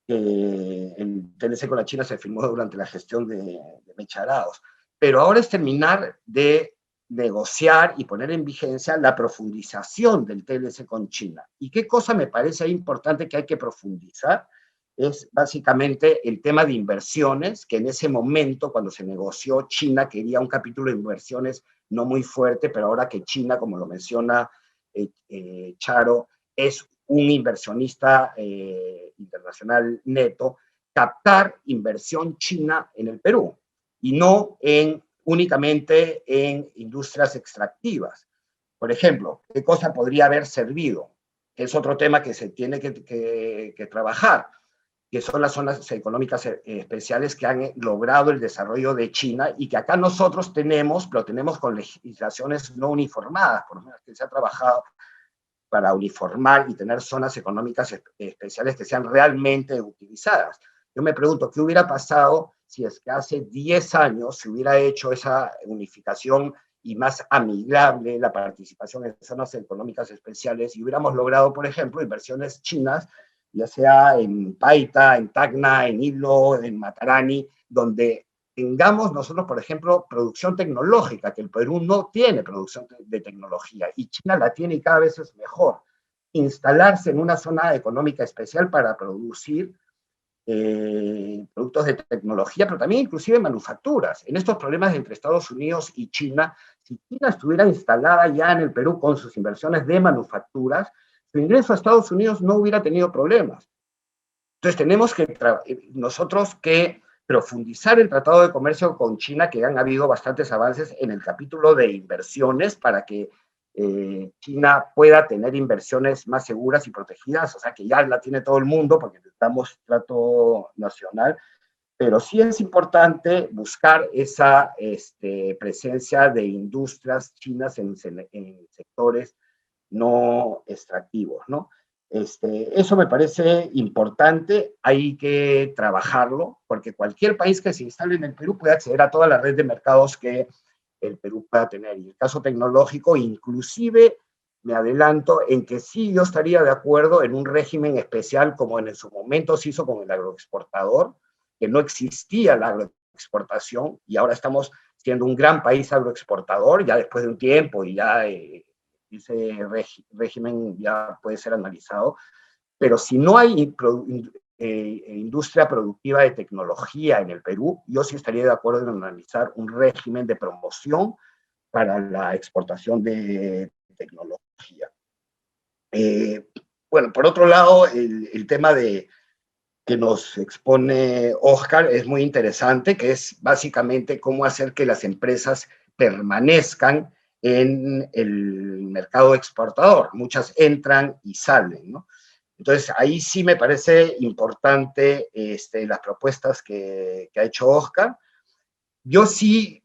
Speaker 6: El TLC con la China se firmó durante la gestión de Meche Arauz. Pero ahora es terminar de negociar y poner en vigencia la profundización del TLC con China. ¿Y qué cosa me parece importante que hay que profundizar? Es básicamente el tema de inversiones, que en ese momento, cuando se negoció, China quería un capítulo de inversiones no muy fuerte, pero ahora que China, como lo menciona Charo, es un inversionista internacional neto, captar inversión china en el Perú y no únicamente en industrias extractivas. Por ejemplo, ¿qué cosa podría haber servido? Que es otro tema que se tiene que trabajar, que son las zonas económicas especiales que han logrado el desarrollo de China y que acá nosotros tenemos, pero tenemos con legislaciones no uniformadas, por lo menos que se ha trabajado para uniformar y tener zonas económicas especiales que sean realmente utilizadas. Yo me pregunto, ¿qué hubiera pasado si es que hace 10 años se hubiera hecho esa unificación y más amigable la participación en zonas económicas especiales y hubiéramos logrado, por ejemplo, inversiones chinas, ya sea en Paita, en Tacna, en Hilo, en Matarani, donde tengamos nosotros, por ejemplo, producción tecnológica, que el Perú no tiene producción de tecnología y China la tiene y cada vez es mejor. Instalarse en una zona económica especial para producir productos de tecnología, pero también inclusive manufacturas. En estos problemas entre Estados Unidos y China, si China estuviera instalada ya en el Perú con sus inversiones de manufacturas, su ingreso a Estados Unidos no hubiera tenido problemas. Entonces tenemos nosotros que profundizar el Tratado de Comercio con China, que han habido bastantes avances en el capítulo de inversiones para que China pueda tener inversiones más seguras y protegidas, o sea que ya la tiene todo el mundo porque necesitamos trato nacional, pero sí es importante buscar esa presencia de industrias chinas en sectores no extractivos, ¿no? Eso me parece importante, hay que trabajarlo, porque cualquier país que se instale en el Perú puede acceder a toda la red de mercados que el Perú pueda tener. Y el caso tecnológico, inclusive, me adelanto en que sí yo estaría de acuerdo en un régimen especial como en su momento se hizo con el agroexportador, que no existía la agroexportación y ahora estamos siendo un gran país agroexportador ya después de un tiempo y ya ese régimen ya puede ser analizado, pero si no hay industria productiva de tecnología en el Perú, yo sí estaría de acuerdo en analizar un régimen de promoción para la exportación de tecnología. Bueno, por otro lado, el tema de que nos expone Oscar es muy interesante, que es básicamente cómo hacer que las empresas permanezcan en el mercado exportador. Muchas entran y salen, ¿no? Entonces, ahí sí me parece importante las propuestas que ha hecho Oscar. Yo sí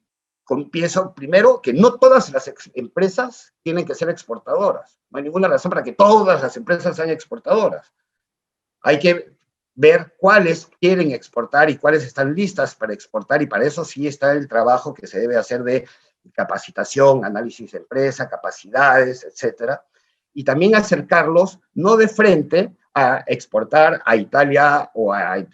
Speaker 6: pienso, primero, que no todas las empresas tienen que ser exportadoras. No hay ninguna razón para que todas las empresas sean exportadoras. Hay que ver cuáles quieren exportar y cuáles están listas para exportar, y para eso sí está el trabajo que se debe hacer de capacitación, análisis de empresa, capacidades, etcétera, y también acercarlos no de frente a exportar a Italia o a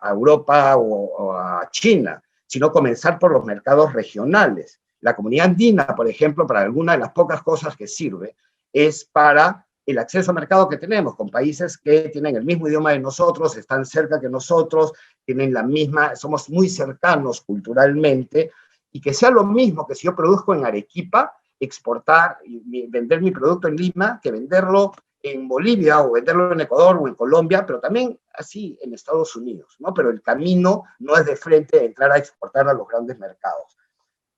Speaker 6: Europa o a China, sino comenzar por los mercados regionales. La comunidad andina, por ejemplo, para alguna de las pocas cosas que sirve, es para el acceso al mercado que tenemos, con países que tienen el mismo idioma de nosotros, están cerca que nosotros, tienen la misma, somos muy cercanos culturalmente, y que sea lo mismo que si yo produzco en Arequipa, exportar y vender mi producto en Lima, que venderlo en Bolivia o venderlo en Ecuador o en Colombia, pero también así en Estados Unidos, ¿no? Pero el camino no es de frente de entrar a exportar a los grandes mercados.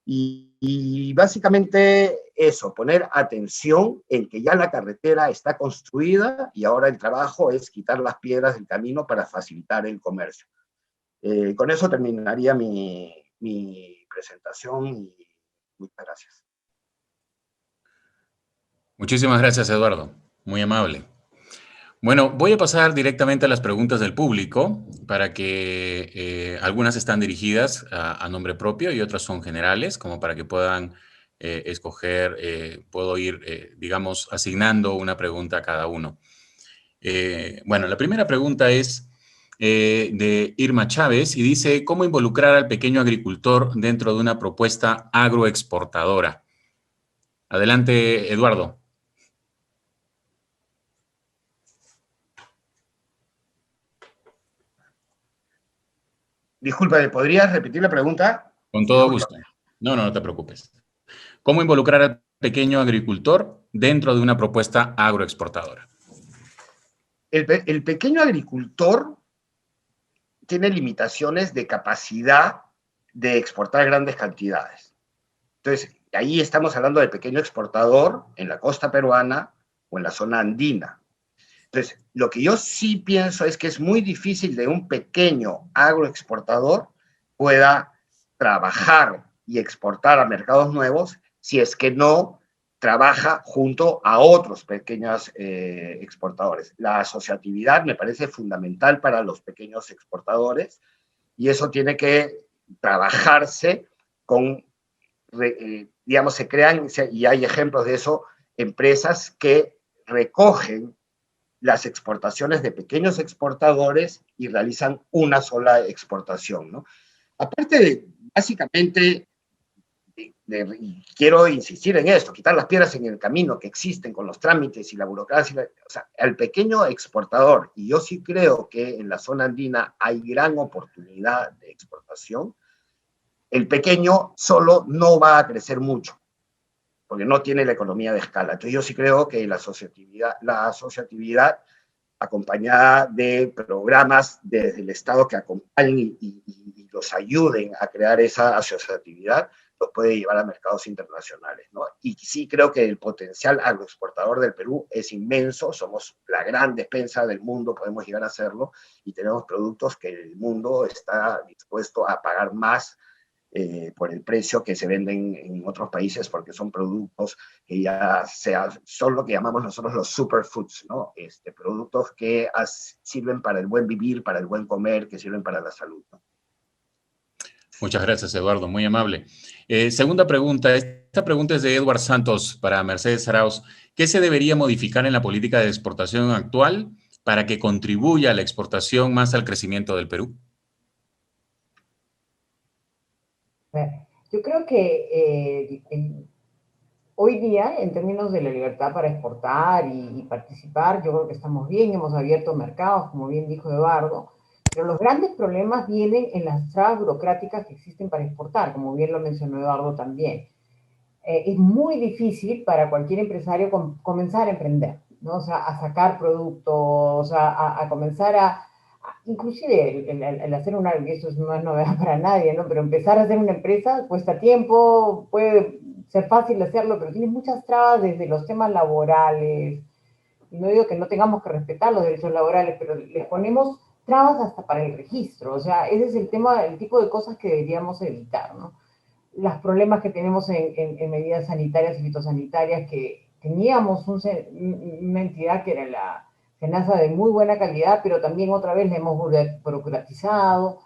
Speaker 6: Y básicamente eso, poner atención en que ya la carretera está construida y ahora el trabajo es quitar las piedras del camino para facilitar el comercio. Con eso terminaría mi presentación y muchas gracias.
Speaker 2: Muchísimas gracias, Eduardo. Muy amable. Bueno, voy a pasar directamente a las preguntas del público para que algunas están dirigidas a nombre propio y otras son generales, como para que puedan escoger, puedo ir, digamos, asignando una pregunta a cada uno. Bueno, la primera pregunta es de Irma Chávez y dice, ¿cómo involucrar al pequeño agricultor dentro de una propuesta agroexportadora? Adelante, Eduardo.
Speaker 6: Disculpa, ¿podrías repetir la pregunta?
Speaker 2: Con todo gusto. No te preocupes. ¿Cómo involucrar al pequeño agricultor dentro de una propuesta agroexportadora?
Speaker 6: El pequeño agricultor tiene limitaciones de capacidad de exportar grandes cantidades. Entonces, ahí estamos hablando del pequeño exportador en la costa peruana o en la zona andina. Entonces, lo que yo sí pienso es que es muy difícil de un pequeño agroexportador pueda trabajar y exportar a mercados nuevos si es que no trabaja junto a otros pequeños exportadores. La asociatividad me parece fundamental para los pequeños exportadores y eso tiene que trabajarse con, digamos, se crean, y hay ejemplos de eso, empresas que recogen las exportaciones de pequeños exportadores y realizan una sola exportación, ¿no? Aparte de, básicamente, quiero insistir en esto, quitar las piedras en el camino que existen con los trámites y la burocracia, o sea, al pequeño exportador, y yo sí creo que en la zona andina hay gran oportunidad de exportación, el pequeño solo no va a crecer mucho, porque no tiene la economía de escala. Entonces yo sí creo que la asociatividad acompañada de programas desde el Estado que acompañen y los ayuden a crear esa asociatividad, los puede llevar a mercados internacionales, ¿no? Y sí creo que el potencial agroexportador del Perú es inmenso, somos la gran despensa del mundo, podemos llegar a hacerlo, y tenemos productos que el mundo está dispuesto a pagar más por el precio que se venden en otros países, porque son productos que ya son lo que llamamos nosotros los superfoods, ¿no? Productos que sirven para el buen vivir, para el buen comer, que sirven para la salud, ¿no?
Speaker 2: Muchas gracias, Eduardo, muy amable. Segunda pregunta, esta pregunta es de Edward Santos para Mercedes Arauz. ¿Qué se debería modificar en la política de exportación actual para que contribuya a la exportación más al crecimiento del Perú?
Speaker 5: Yo creo que hoy día, en términos de la libertad para exportar y participar, yo creo que estamos bien, hemos abierto mercados, como bien dijo Eduardo, pero los grandes problemas vienen en las trabas burocráticas que existen para exportar, como bien lo mencionó Eduardo también. Es muy difícil para cualquier empresario comenzar a emprender, ¿no? O sea, a sacar productos, a comenzar inclusive el hacer una, eso no es novedad para nadie, ¿no? Pero empezar a hacer una empresa cuesta tiempo, puede ser fácil hacerlo, pero tiene muchas trabas desde los temas laborales. Y no digo que no tengamos que respetar los derechos laborales, pero les ponemos trabas hasta para el registro. O sea, ese es el tema, el tipo de cosas que deberíamos evitar, ¿no? Los problemas que tenemos en medidas sanitarias y fitosanitarias, que teníamos una entidad que era la SENASA de muy buena calidad, pero también otra vez la hemos burocratizado,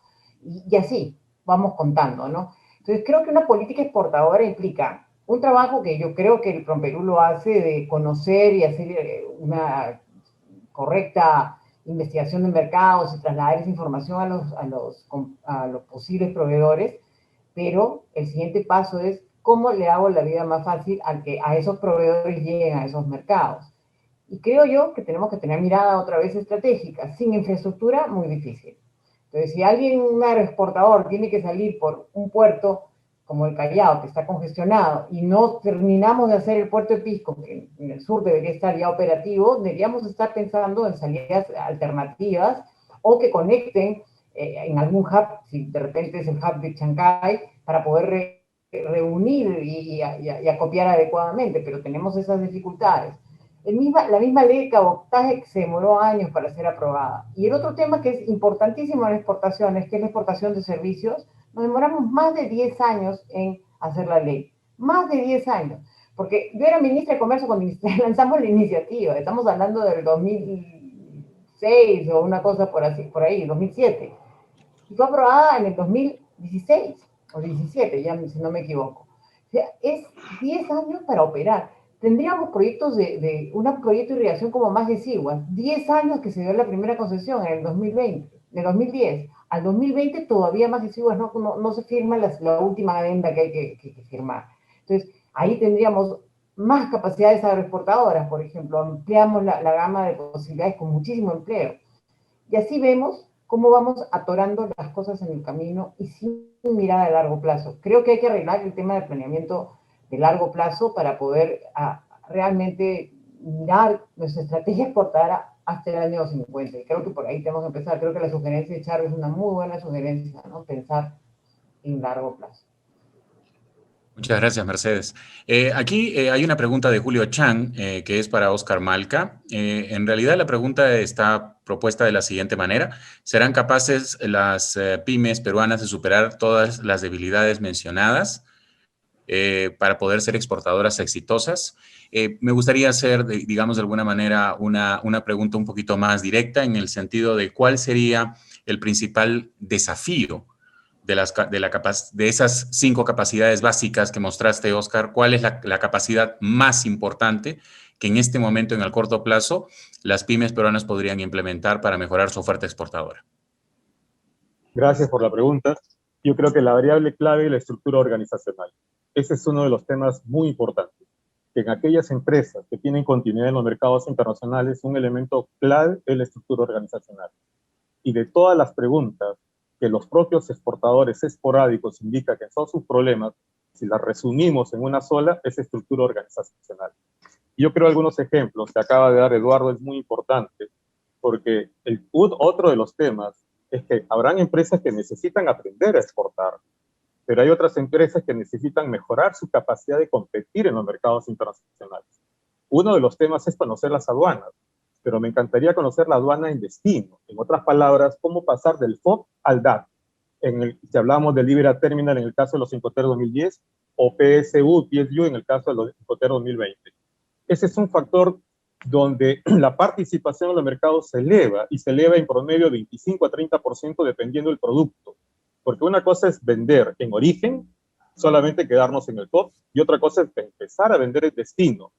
Speaker 5: y así vamos contando, ¿no? Entonces creo que una política exportadora implica un trabajo que yo creo que el PROMPERÚ lo hace, de conocer y hacer una correcta investigación de mercados y trasladar esa información a los posibles proveedores, pero el siguiente paso es cómo le hago la vida más fácil a esos proveedores lleguen a esos mercados. Y creo yo que tenemos que tener mirada otra vez estratégica. Sin infraestructura, muy difícil. Entonces, si alguien, un aeroexportador, tiene que salir por un puerto como el Callao, que está congestionado, y no terminamos de hacer el puerto de Pisco, que en el sur debería estar ya operativo, deberíamos estar pensando en salidas alternativas o que conecten en algún hub, si de repente es el hub de Chancay, para poder reunir y acopiar adecuadamente, pero tenemos esas dificultades. La misma ley de cabotaje se demoró años para ser aprobada. Y el otro tema que es importantísimo en la exportación, es que es la exportación de servicios. Nos demoramos más de 10 años en hacer la ley. Más de 10 años. Porque yo era ministra de Comercio cuando lanzamos la iniciativa. Estamos hablando del 2006 o una cosa por ahí, 2007. Y fue aprobada en el 2016 o 17, ya si no me equivoco. O sea, es 10 años para operar. Tendríamos proyectos un proyecto de irrigación como más de Sigua, 10 años que se dio la primera concesión en el 2020, de 2010 al 2020 todavía más de Sigua no se firma la última adenda que hay que firmar. Entonces, ahí tendríamos más capacidades agroexportadoras, por ejemplo, ampliamos la gama de posibilidades con muchísimo empleo. Y así vemos cómo vamos atorando las cosas en el camino y sin mirada de largo plazo. Creo que hay que arreglar el tema de planeamiento de largo plazo para poder realmente mirar nuestra estrategia exportadora hasta el año 50. Y creo que por ahí tenemos que empezar. Creo que la sugerencia de Charo es una muy buena sugerencia, ¿no? Pensar en largo plazo.
Speaker 2: Muchas gracias, Mercedes. Aquí hay una pregunta de Julio Chan, que es para Oscar Malca. En realidad la pregunta está propuesta de la siguiente manera. ¿Serán capaces las pymes peruanas de superar todas las debilidades mencionadas para poder ser exportadoras exitosas? Me gustaría hacer, digamos, de alguna manera una pregunta un poquito más directa, en el sentido de cuál sería el principal desafío de esas 5 capacidades básicas que mostraste, Oscar. ¿Cuál es la capacidad más importante que en este momento, en el corto plazo, las pymes peruanas podrían implementar para mejorar su oferta exportadora?
Speaker 3: Gracias por la pregunta. Yo creo que la variable clave es la estructura organizacional. Ese es uno de los temas muy importantes. Que en aquellas empresas que tienen continuidad en los mercados internacionales, un elemento clave es la estructura organizacional. Y de todas las preguntas que los propios exportadores esporádicos indican que son sus problemas, si las resumimos en una sola, es estructura organizacional. Yo creo algunos ejemplos que acaba de dar Eduardo es muy importante, porque otro de los temas es que habrán empresas que necesitan aprender a exportar, pero hay otras empresas que necesitan mejorar su capacidad de competir en los mercados internacionales. Uno de los temas es conocer las aduanas, pero me encantaría conocer la aduana en destino. En otras palabras, cómo pasar del FOB al DAT. Si hablamos de Libera Terminal en el caso de los Incoterm 2010, o PSU en el caso de los Incoterm 2020. Ese es un factor donde la participación en los mercados se eleva, y se eleva en promedio 25 a 30% dependiendo del producto. Porque una cosa es vender en origen, solamente quedarnos en el FOB, y otra cosa es empezar a vender en destino.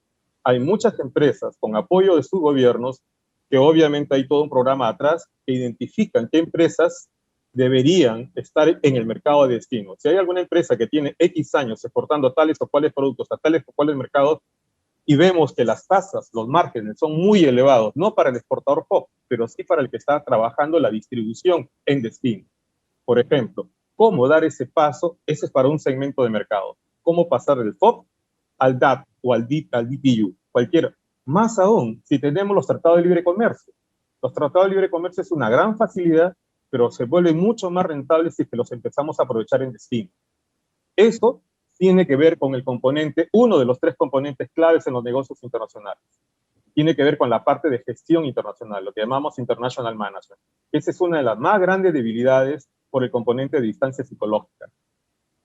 Speaker 3: Hay muchas empresas con apoyo de sus gobiernos, que obviamente hay todo un programa atrás, que identifican qué empresas deberían estar en el mercado de destino. Si hay alguna empresa que tiene X años exportando tales o cuales productos a tales o cuales mercados, y vemos que las tasas, los márgenes son muy elevados, no para el exportador FOB, pero sí para el que está trabajando la distribución en destino. Por ejemplo, ¿cómo dar ese paso? Ese es para un segmento de mercado. ¿Cómo pasar del FOB al DAT o al DPU? Cualquiera. Más aún, si tenemos los tratados de libre comercio. Los tratados de libre comercio es una gran facilidad, pero se vuelven mucho más rentables si es que los empezamos a aprovechar en destino. Eso tiene que ver con el componente, uno de los tres componentes claves en los negocios internacionales. Tiene que ver con la parte de gestión internacional, lo que llamamos International Management. Esa es una de las más grandes debilidades por el componente de distancia psicológica.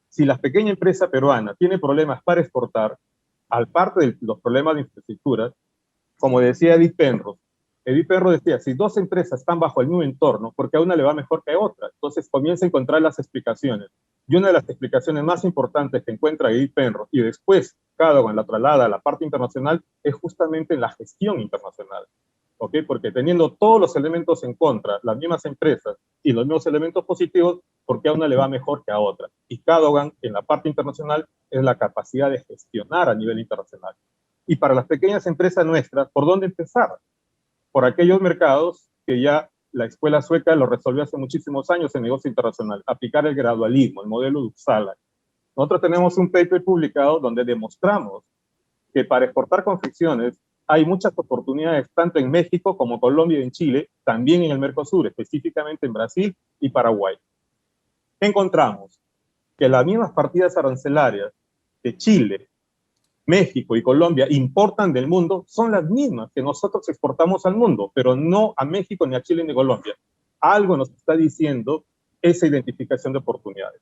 Speaker 3: Si la pequeña empresa peruana tiene problemas para exportar, al parte de los problemas de infraestructura, como decía Edith Penrose decía, si dos empresas están bajo el mismo entorno, porque a una le va mejor que a otra, entonces comienza a encontrar las explicaciones. Y una de las explicaciones más importantes que encuentra Edith Penrose, y después Cadogan la traslada a la parte internacional, es justamente en la gestión internacional. ¿Okay? Porque teniendo todos los elementos en contra, las mismas empresas y los mismos elementos positivos, porque a una le va mejor que a otra. Y Cadogan, en la parte internacional, es la capacidad de gestionar a nivel internacional. Y para las pequeñas empresas nuestras, ¿por dónde empezar? Por aquellos mercados que ya la escuela sueca lo resolvió hace muchísimos años en negocio internacional, aplicar el gradualismo, el modelo de Uppsala. Nosotros tenemos un paper publicado donde demostramos que para exportar confecciones hay muchas oportunidades tanto en México como Colombia y en Chile, también en el Mercosur, específicamente en Brasil y Paraguay. Encontramos que las mismas partidas arancelarias de Chile, México y Colombia importan del mundo son las mismas que nosotros exportamos al mundo, pero no a México, ni a Chile, ni a Colombia. Algo nos está diciendo esa identificación de oportunidades.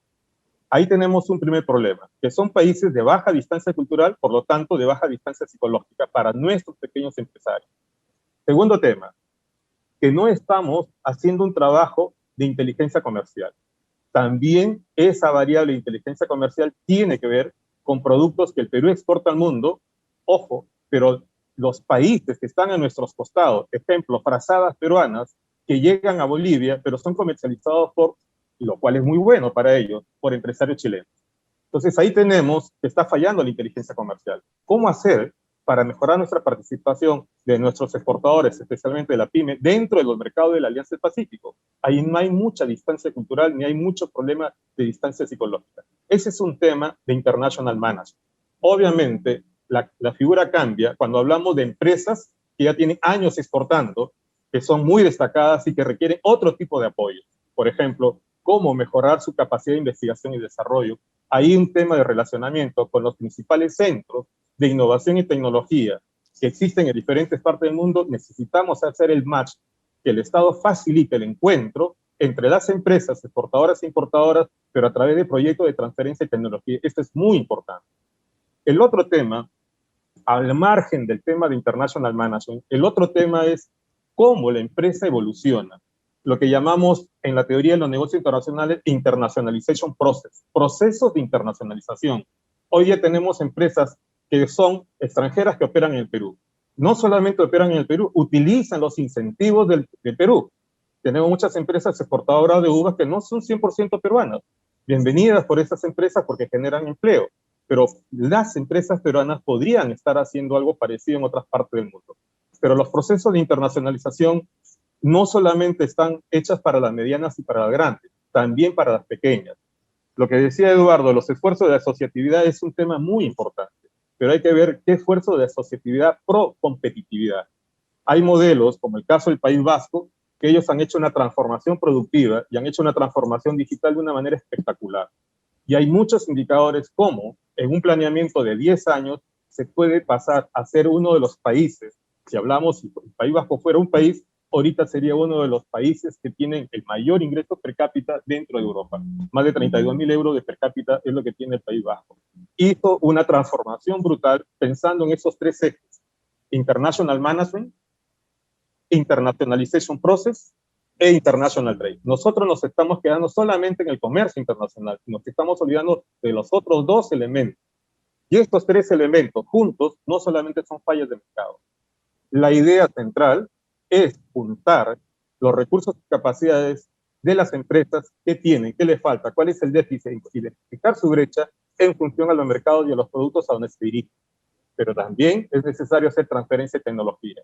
Speaker 3: Ahí tenemos un primer problema, que son países de baja distancia cultural, por lo tanto de baja distancia psicológica para nuestros pequeños empresarios. Segundo tema, que no estamos haciendo un trabajo de inteligencia comercial. También esa variable de inteligencia comercial tiene que ver con productos que el Perú exporta al mundo, ojo, pero los países que están a nuestros costados, ejemplo, frazadas peruanas, que llegan a Bolivia, pero son comercializados por, lo cual es muy bueno para ellos, por empresarios chilenos. Entonces ahí tenemos que está fallando la inteligencia comercial. ¿Cómo hacer para mejorar nuestra participación de nuestros exportadores, especialmente de la PYME, dentro de los mercados de la Alianza del Pacífico? Ahí no hay mucha distancia cultural, ni hay mucho problema de distancia psicológica. Ese es un tema de International Management. Obviamente, la figura cambia cuando hablamos de empresas que ya tienen años exportando, que son muy destacadas y que requieren otro tipo de apoyo. Por ejemplo, cómo mejorar su capacidad de investigación y desarrollo. Hay un tema de relacionamiento con los principales centros de innovación y tecnología que existen en diferentes partes del mundo. Necesitamos hacer el match, que el Estado facilite el encuentro entre las empresas exportadoras e importadoras, pero a través de proyectos de transferencia de tecnología. Esto es muy importante. El otro tema, al margen del tema de International Management, el otro tema es cómo la empresa evoluciona. Lo que llamamos en la teoría de los negocios internacionales Internationalization Process, procesos de internacionalización. Hoy ya tenemos empresas que son extranjeras que operan en el Perú. No solamente operan en el Perú, utilizan los incentivos del Perú. Tenemos muchas empresas exportadoras de uvas que no son 100% peruanas. Bienvenidas por esas empresas porque generan empleo, pero las empresas peruanas podrían estar haciendo algo parecido en otras partes del mundo. Pero los procesos de internacionalización no solamente están hechas para las medianas y para las grandes, también para las pequeñas. Lo que decía Eduardo, los esfuerzos de asociatividad es un tema muy importante, pero hay que ver qué esfuerzo de asociatividad pro competitividad. Hay modelos, como el caso del País Vasco, que ellos han hecho una transformación productiva y han hecho una transformación digital de una manera espectacular. Y hay muchos indicadores como en un planeamiento de 10 años se puede pasar a ser uno de los países, si hablamos, si el País Vasco fuera un país, ahorita sería uno de los países que tienen el mayor ingreso per cápita dentro de Europa. Más de 32.000 euros de per cápita es lo que tiene el País Vasco. Hizo una transformación brutal pensando en esos tres ejes: International Management, Internationalization Process e International Trade. Nosotros nos estamos quedando solamente en el comercio internacional, nos estamos olvidando de los otros dos elementos. Y estos tres elementos juntos no solamente son fallas de mercado. La idea central es juntar los recursos y capacidades de las empresas que tienen, qué les falta, cuál es el déficit, y identificar su brecha en función a los mercados y a los productos a donde se dirigen. Pero también es necesario hacer transferencia de tecnología.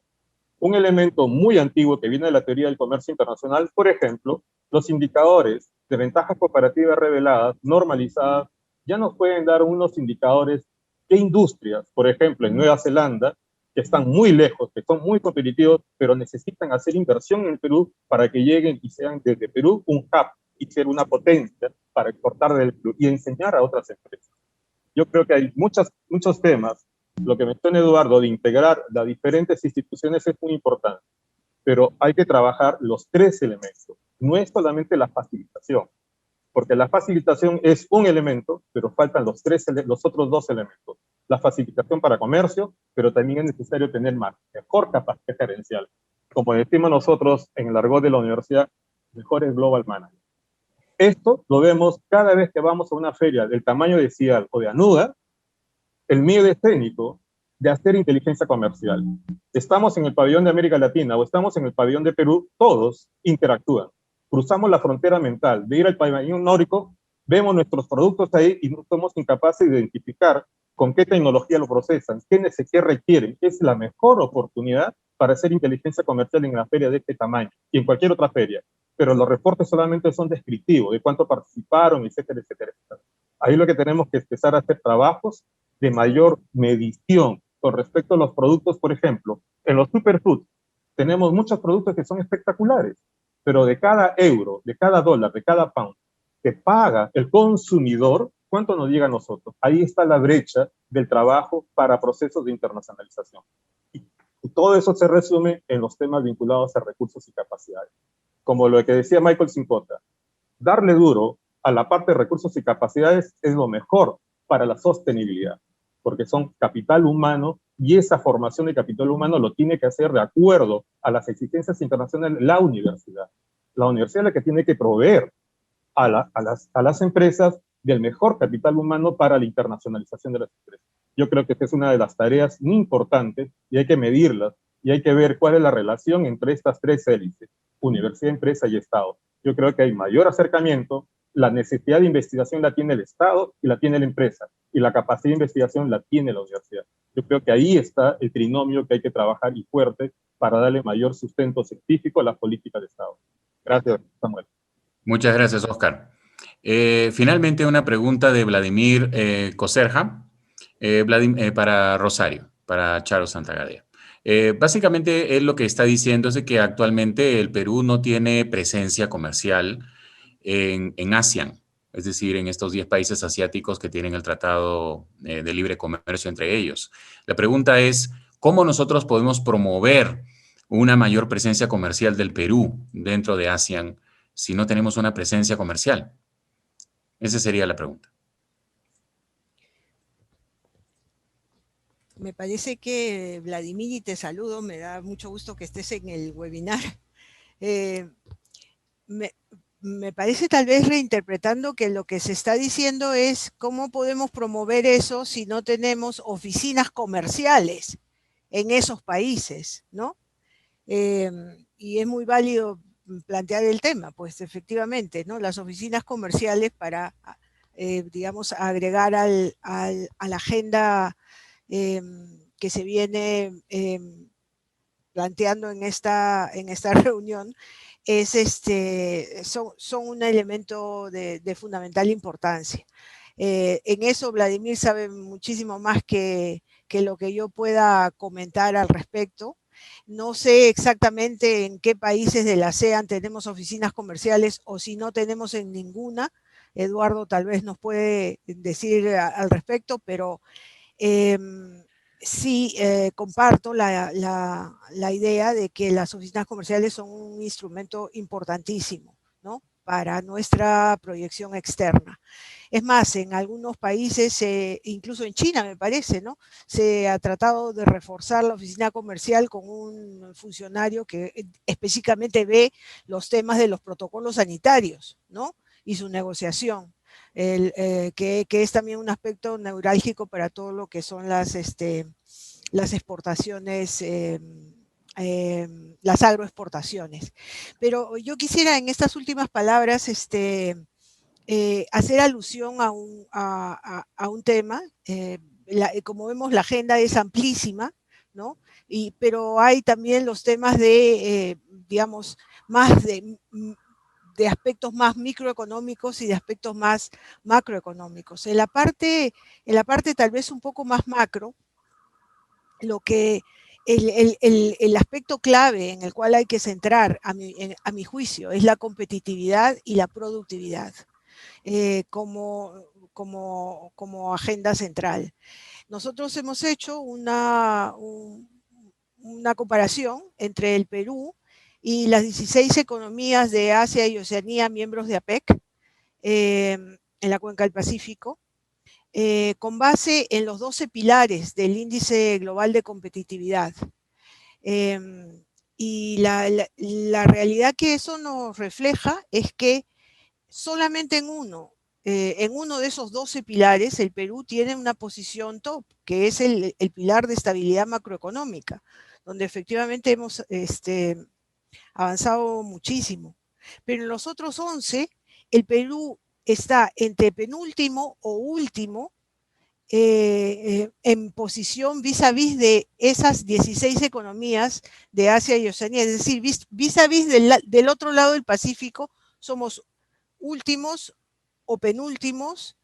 Speaker 3: Un elemento muy antiguo que viene de la teoría del comercio internacional, por ejemplo, los indicadores de ventajas comparativas reveladas, normalizadas, ya nos pueden dar unos indicadores de industrias, por ejemplo, en Nueva Zelanda, que están muy lejos, que son muy competitivos, pero necesitan hacer inversión en el Perú para que lleguen y sean desde Perú un hub y ser una potencia para exportar del Perú y enseñar a otras empresas. Yo creo que hay muchos temas. Lo que menciona Eduardo de integrar las diferentes instituciones es muy importante, pero hay que trabajar los tres elementos. No es solamente la facilitación, porque la facilitación es un elemento, pero faltan los otros dos elementos. La facilitación para comercio, pero también es necesario tener mejor capacidad gerencial. Como decimos nosotros en el argot de la universidad, mejores global managers. Esto lo vemos cada vez que vamos a una feria del tamaño de CIAL o de ANUDA, el miedo escénico de hacer inteligencia comercial. Estamos en el pabellón de América Latina o estamos en el pabellón de Perú, todos interactúan. Cruzamos la frontera mental de ir al pabellón nórdico, vemos nuestros productos ahí y no somos incapaces de identificar con qué tecnología lo procesan, qué requieren. Es la mejor oportunidad para hacer inteligencia comercial en una feria de este tamaño y en cualquier otra feria. Pero los reportes solamente son descriptivos, de cuánto participaron, etcétera, etcétera, etcétera. Ahí lo que tenemos que empezar a hacer trabajos de mayor medición con respecto a los productos. Por ejemplo, en los superfoods tenemos muchos productos que son espectaculares, pero de cada euro, de cada dólar, de cada pound que paga el consumidor, ¿cuánto nos llega a nosotros? Ahí está la brecha del trabajo para procesos de internacionalización. Y todo eso se resume en los temas vinculados a recursos y capacidades. Como lo que decía Michael Sincota, darle duro a la parte de recursos y capacidades es lo mejor para la sostenibilidad, porque son capital humano y esa formación de capital humano lo tiene que hacer de acuerdo a las exigencias internacionales la universidad. La universidad es la que tiene que proveer a las empresas del mejor capital humano para la internacionalización de las empresas. Yo creo que esta es una de las tareas muy importantes y hay que medirlas y hay que ver cuál es la relación entre estas tres hélices, universidad, empresa y Estado. Yo creo que hay mayor acercamiento, la necesidad de investigación la tiene el Estado y la tiene la empresa, y la capacidad de investigación la tiene la universidad. Yo creo que ahí está el trinomio que hay que trabajar y fuerte para darle mayor sustento científico a la política de Estado. Gracias, Samuel.
Speaker 2: Muchas gracias, Oscar. Finalmente, una pregunta de Vladimir Coserja para Rosario, para Charo Santagadea. Básicamente, él lo que está diciendo es de que actualmente el Perú no tiene presencia comercial en ASEAN, es decir, en estos 10 países asiáticos que tienen el Tratado de Libre Comercio entre ellos. La pregunta es, ¿cómo nosotros podemos promover una mayor presencia comercial del Perú dentro de ASEAN si no tenemos una presencia comercial? Esa sería la pregunta.
Speaker 4: Me parece que, Vladimir, y te saludo, me da mucho gusto que estés en el webinar. Me parece, tal vez reinterpretando, que lo que se está diciendo es cómo podemos promover eso si no tenemos oficinas comerciales en esos países, ¿no? Y es muy válido plantear el tema, pues efectivamente, ¿no? Las oficinas comerciales para, digamos, agregar a la agenda que se viene planteando en esta reunión, son un elemento de fundamental importancia. En eso Vladimir sabe muchísimo más que lo que yo pueda comentar al respecto. No sé exactamente en qué países de la ASEAN tenemos oficinas comerciales o si no tenemos en ninguna. Eduardo tal vez nos puede decir al respecto, pero sí comparto la idea de que las oficinas comerciales son un instrumento importantísimo, ¿no?, para nuestra proyección externa. Es más, en algunos países, incluso en China me parece, ¿no?, se ha tratado de reforzar la oficina comercial con un funcionario que específicamente ve los temas de los protocolos sanitarios, ¿no?, y su negociación. Que es también un aspecto neurálgico para todo lo que son las exportaciones, las agroexportaciones. Pero yo quisiera en estas últimas palabras hacer alusión a un tema. Como vemos, la agenda es amplísima, ¿no? Pero hay también los temas de, digamos, más de aspectos más microeconómicos y de aspectos más macroeconómicos. En la parte tal vez un poco más macro, lo que el aspecto clave en el cual hay que centrar, a mi juicio, es la competitividad y la productividad como agenda central. Nosotros hemos hecho una comparación entre el Perú y las 16 economías de Asia y Oceanía, miembros de APEC, en la cuenca del Pacífico, con base en los 12 pilares del Índice Global de Competitividad. Y la realidad que eso nos refleja es que solamente en uno de esos 12 pilares, el Perú tiene una posición top, que es el pilar de estabilidad macroeconómica, donde efectivamente hemos avanzado muchísimo. Pero en los otros 11, el Perú está entre penúltimo o último en posición vis a vis de esas 16 economías de Asia y Oceanía. Es decir, vis a vis del otro lado del Pacífico, somos últimos o penúltimos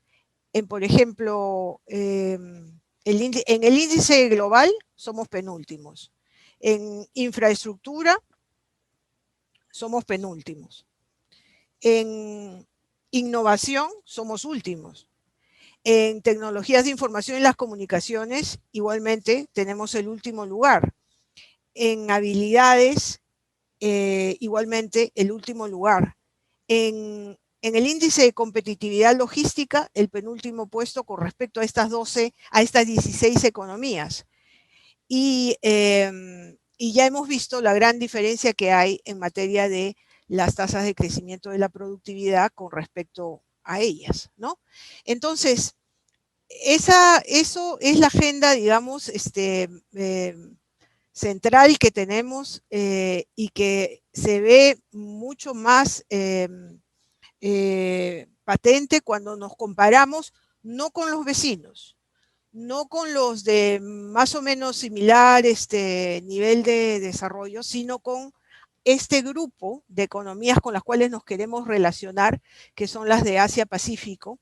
Speaker 4: en, por ejemplo, en el índice global somos penúltimos. En infraestructura somos penúltimos. En innovación somos últimos. En tecnologías de información y las comunicaciones, igualmente, tenemos el último lugar. En habilidades, igualmente, el último lugar. En el índice de competitividad logística, el penúltimo puesto con respecto a estas 16 economías. Y ya hemos visto la gran diferencia que hay en materia de las tasas de crecimiento de la productividad con respecto a ellas, ¿no? Entonces, eso es la agenda, digamos, central que tenemos y que se ve mucho más patente cuando nos comparamos no con los vecinos, no con los de más o menos similar nivel de desarrollo, sino con este grupo de economías con las cuales nos queremos relacionar, que son las de Asia-Pacífico,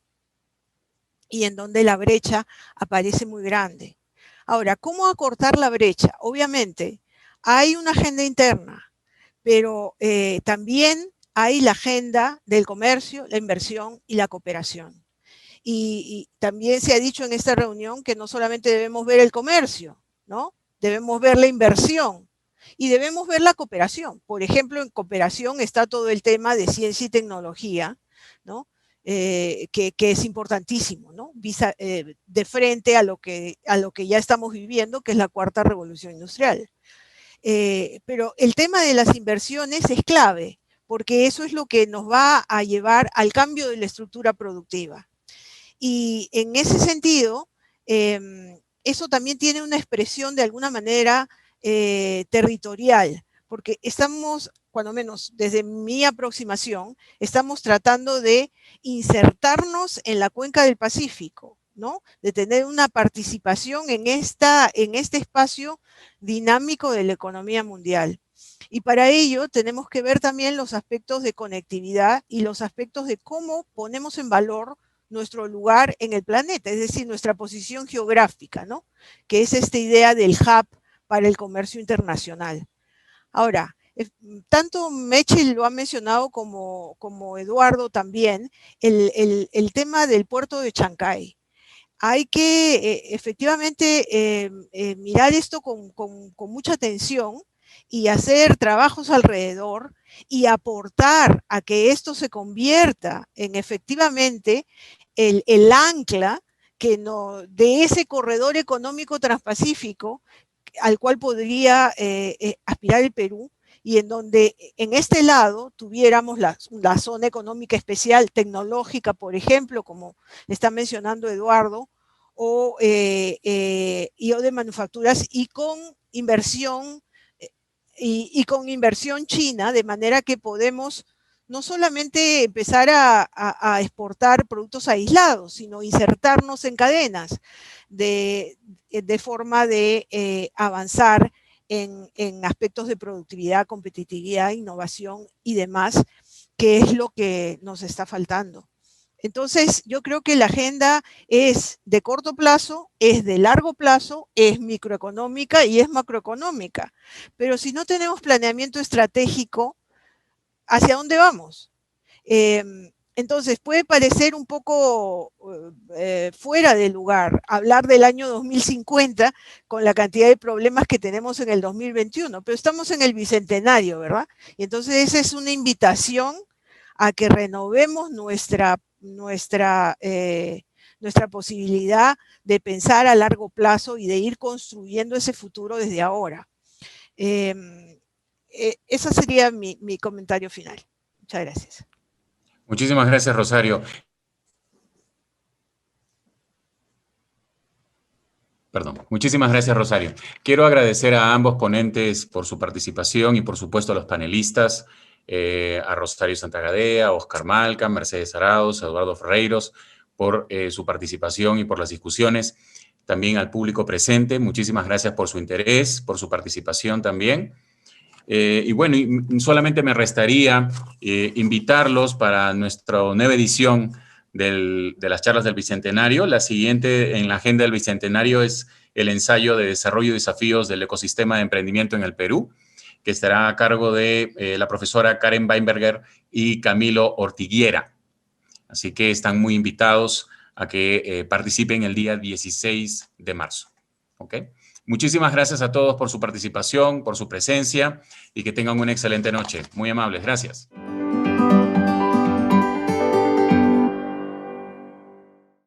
Speaker 4: y en donde la brecha aparece muy grande. Ahora, ¿cómo acortar la brecha? Obviamente, hay una agenda interna, pero también hay la agenda del comercio, la inversión y la cooperación. Y también se ha dicho en esta reunión que no solamente debemos ver el comercio, ¿no? Debemos ver la inversión y debemos ver la cooperación. Por ejemplo, en cooperación está todo el tema de ciencia y tecnología, ¿no? Que es importantísimo, ¿no? De frente a lo que ya estamos viviendo, que es la cuarta revolución industrial. Pero el tema de las inversiones es clave, porque eso es lo que nos va a llevar al cambio de la estructura productiva. Y en ese sentido, eso también tiene una expresión de alguna manera territorial, porque estamos, cuando menos desde mi aproximación, estamos tratando de insertarnos en la cuenca del Pacífico, ¿no? De tener una participación en este espacio dinámico de la economía mundial. Y para ello tenemos que ver también los aspectos de conectividad y los aspectos de cómo ponemos en valor nuestro lugar en el planeta, es decir, nuestra posición geográfica, ¿no? Que es esta idea del hub para el comercio internacional. Ahora, tanto Mechi lo ha mencionado como Eduardo también, el tema del puerto de Chancay. Hay que efectivamente mirar esto con mucha atención y hacer trabajos alrededor y aportar a que esto se convierta en efectivamente el ancla de ese corredor económico transpacífico al cual podría aspirar el Perú, y en donde en este lado tuviéramos la zona económica especial tecnológica, por ejemplo, como le está mencionando Eduardo, o de manufacturas y con inversión con inversión china, de manera que podemos no solamente empezar a exportar productos aislados, sino insertarnos en cadenas de forma de avanzar en aspectos de productividad, competitividad, innovación y demás, que es lo que nos está faltando. Entonces, yo creo que la agenda es de corto plazo, es de largo plazo, es microeconómica y es macroeconómica. Pero si no tenemos planeamiento estratégico, ¿hacia dónde vamos? Entonces, puede parecer un poco fuera de lugar hablar del año 2050 con la cantidad de problemas que tenemos en el 2021, pero estamos en el bicentenario, ¿verdad? Y entonces esa es una invitación a que renovemos nuestra posibilidad de pensar a largo plazo y de ir construyendo ese futuro desde ahora. Ese sería mi comentario final. Muchas gracias.
Speaker 2: Muchísimas gracias, Rosario. Perdón. Muchísimas gracias, Rosario. Quiero agradecer a ambos ponentes por su participación y, por supuesto, a los panelistas, a Rosario Santagadea, a Oscar Malca, Mercedes Arauz, a Eduardo Ferreiros, por su participación y por las discusiones. También al público presente, muchísimas gracias por su interés, por su participación también. Y bueno, solamente me restaría invitarlos para nuestra nueva edición de las charlas del Bicentenario. La siguiente en la agenda del Bicentenario es el ensayo de desarrollo y desafíos del ecosistema de emprendimiento en el Perú, que estará a cargo de la profesora Karen Weinberger y Camilo Ortiguiera. Así que están muy invitados a que participen el día 16 de marzo. ¿Ok? Muchísimas gracias a todos por su participación, por su presencia y que tengan una excelente noche. Muy amables. Gracias.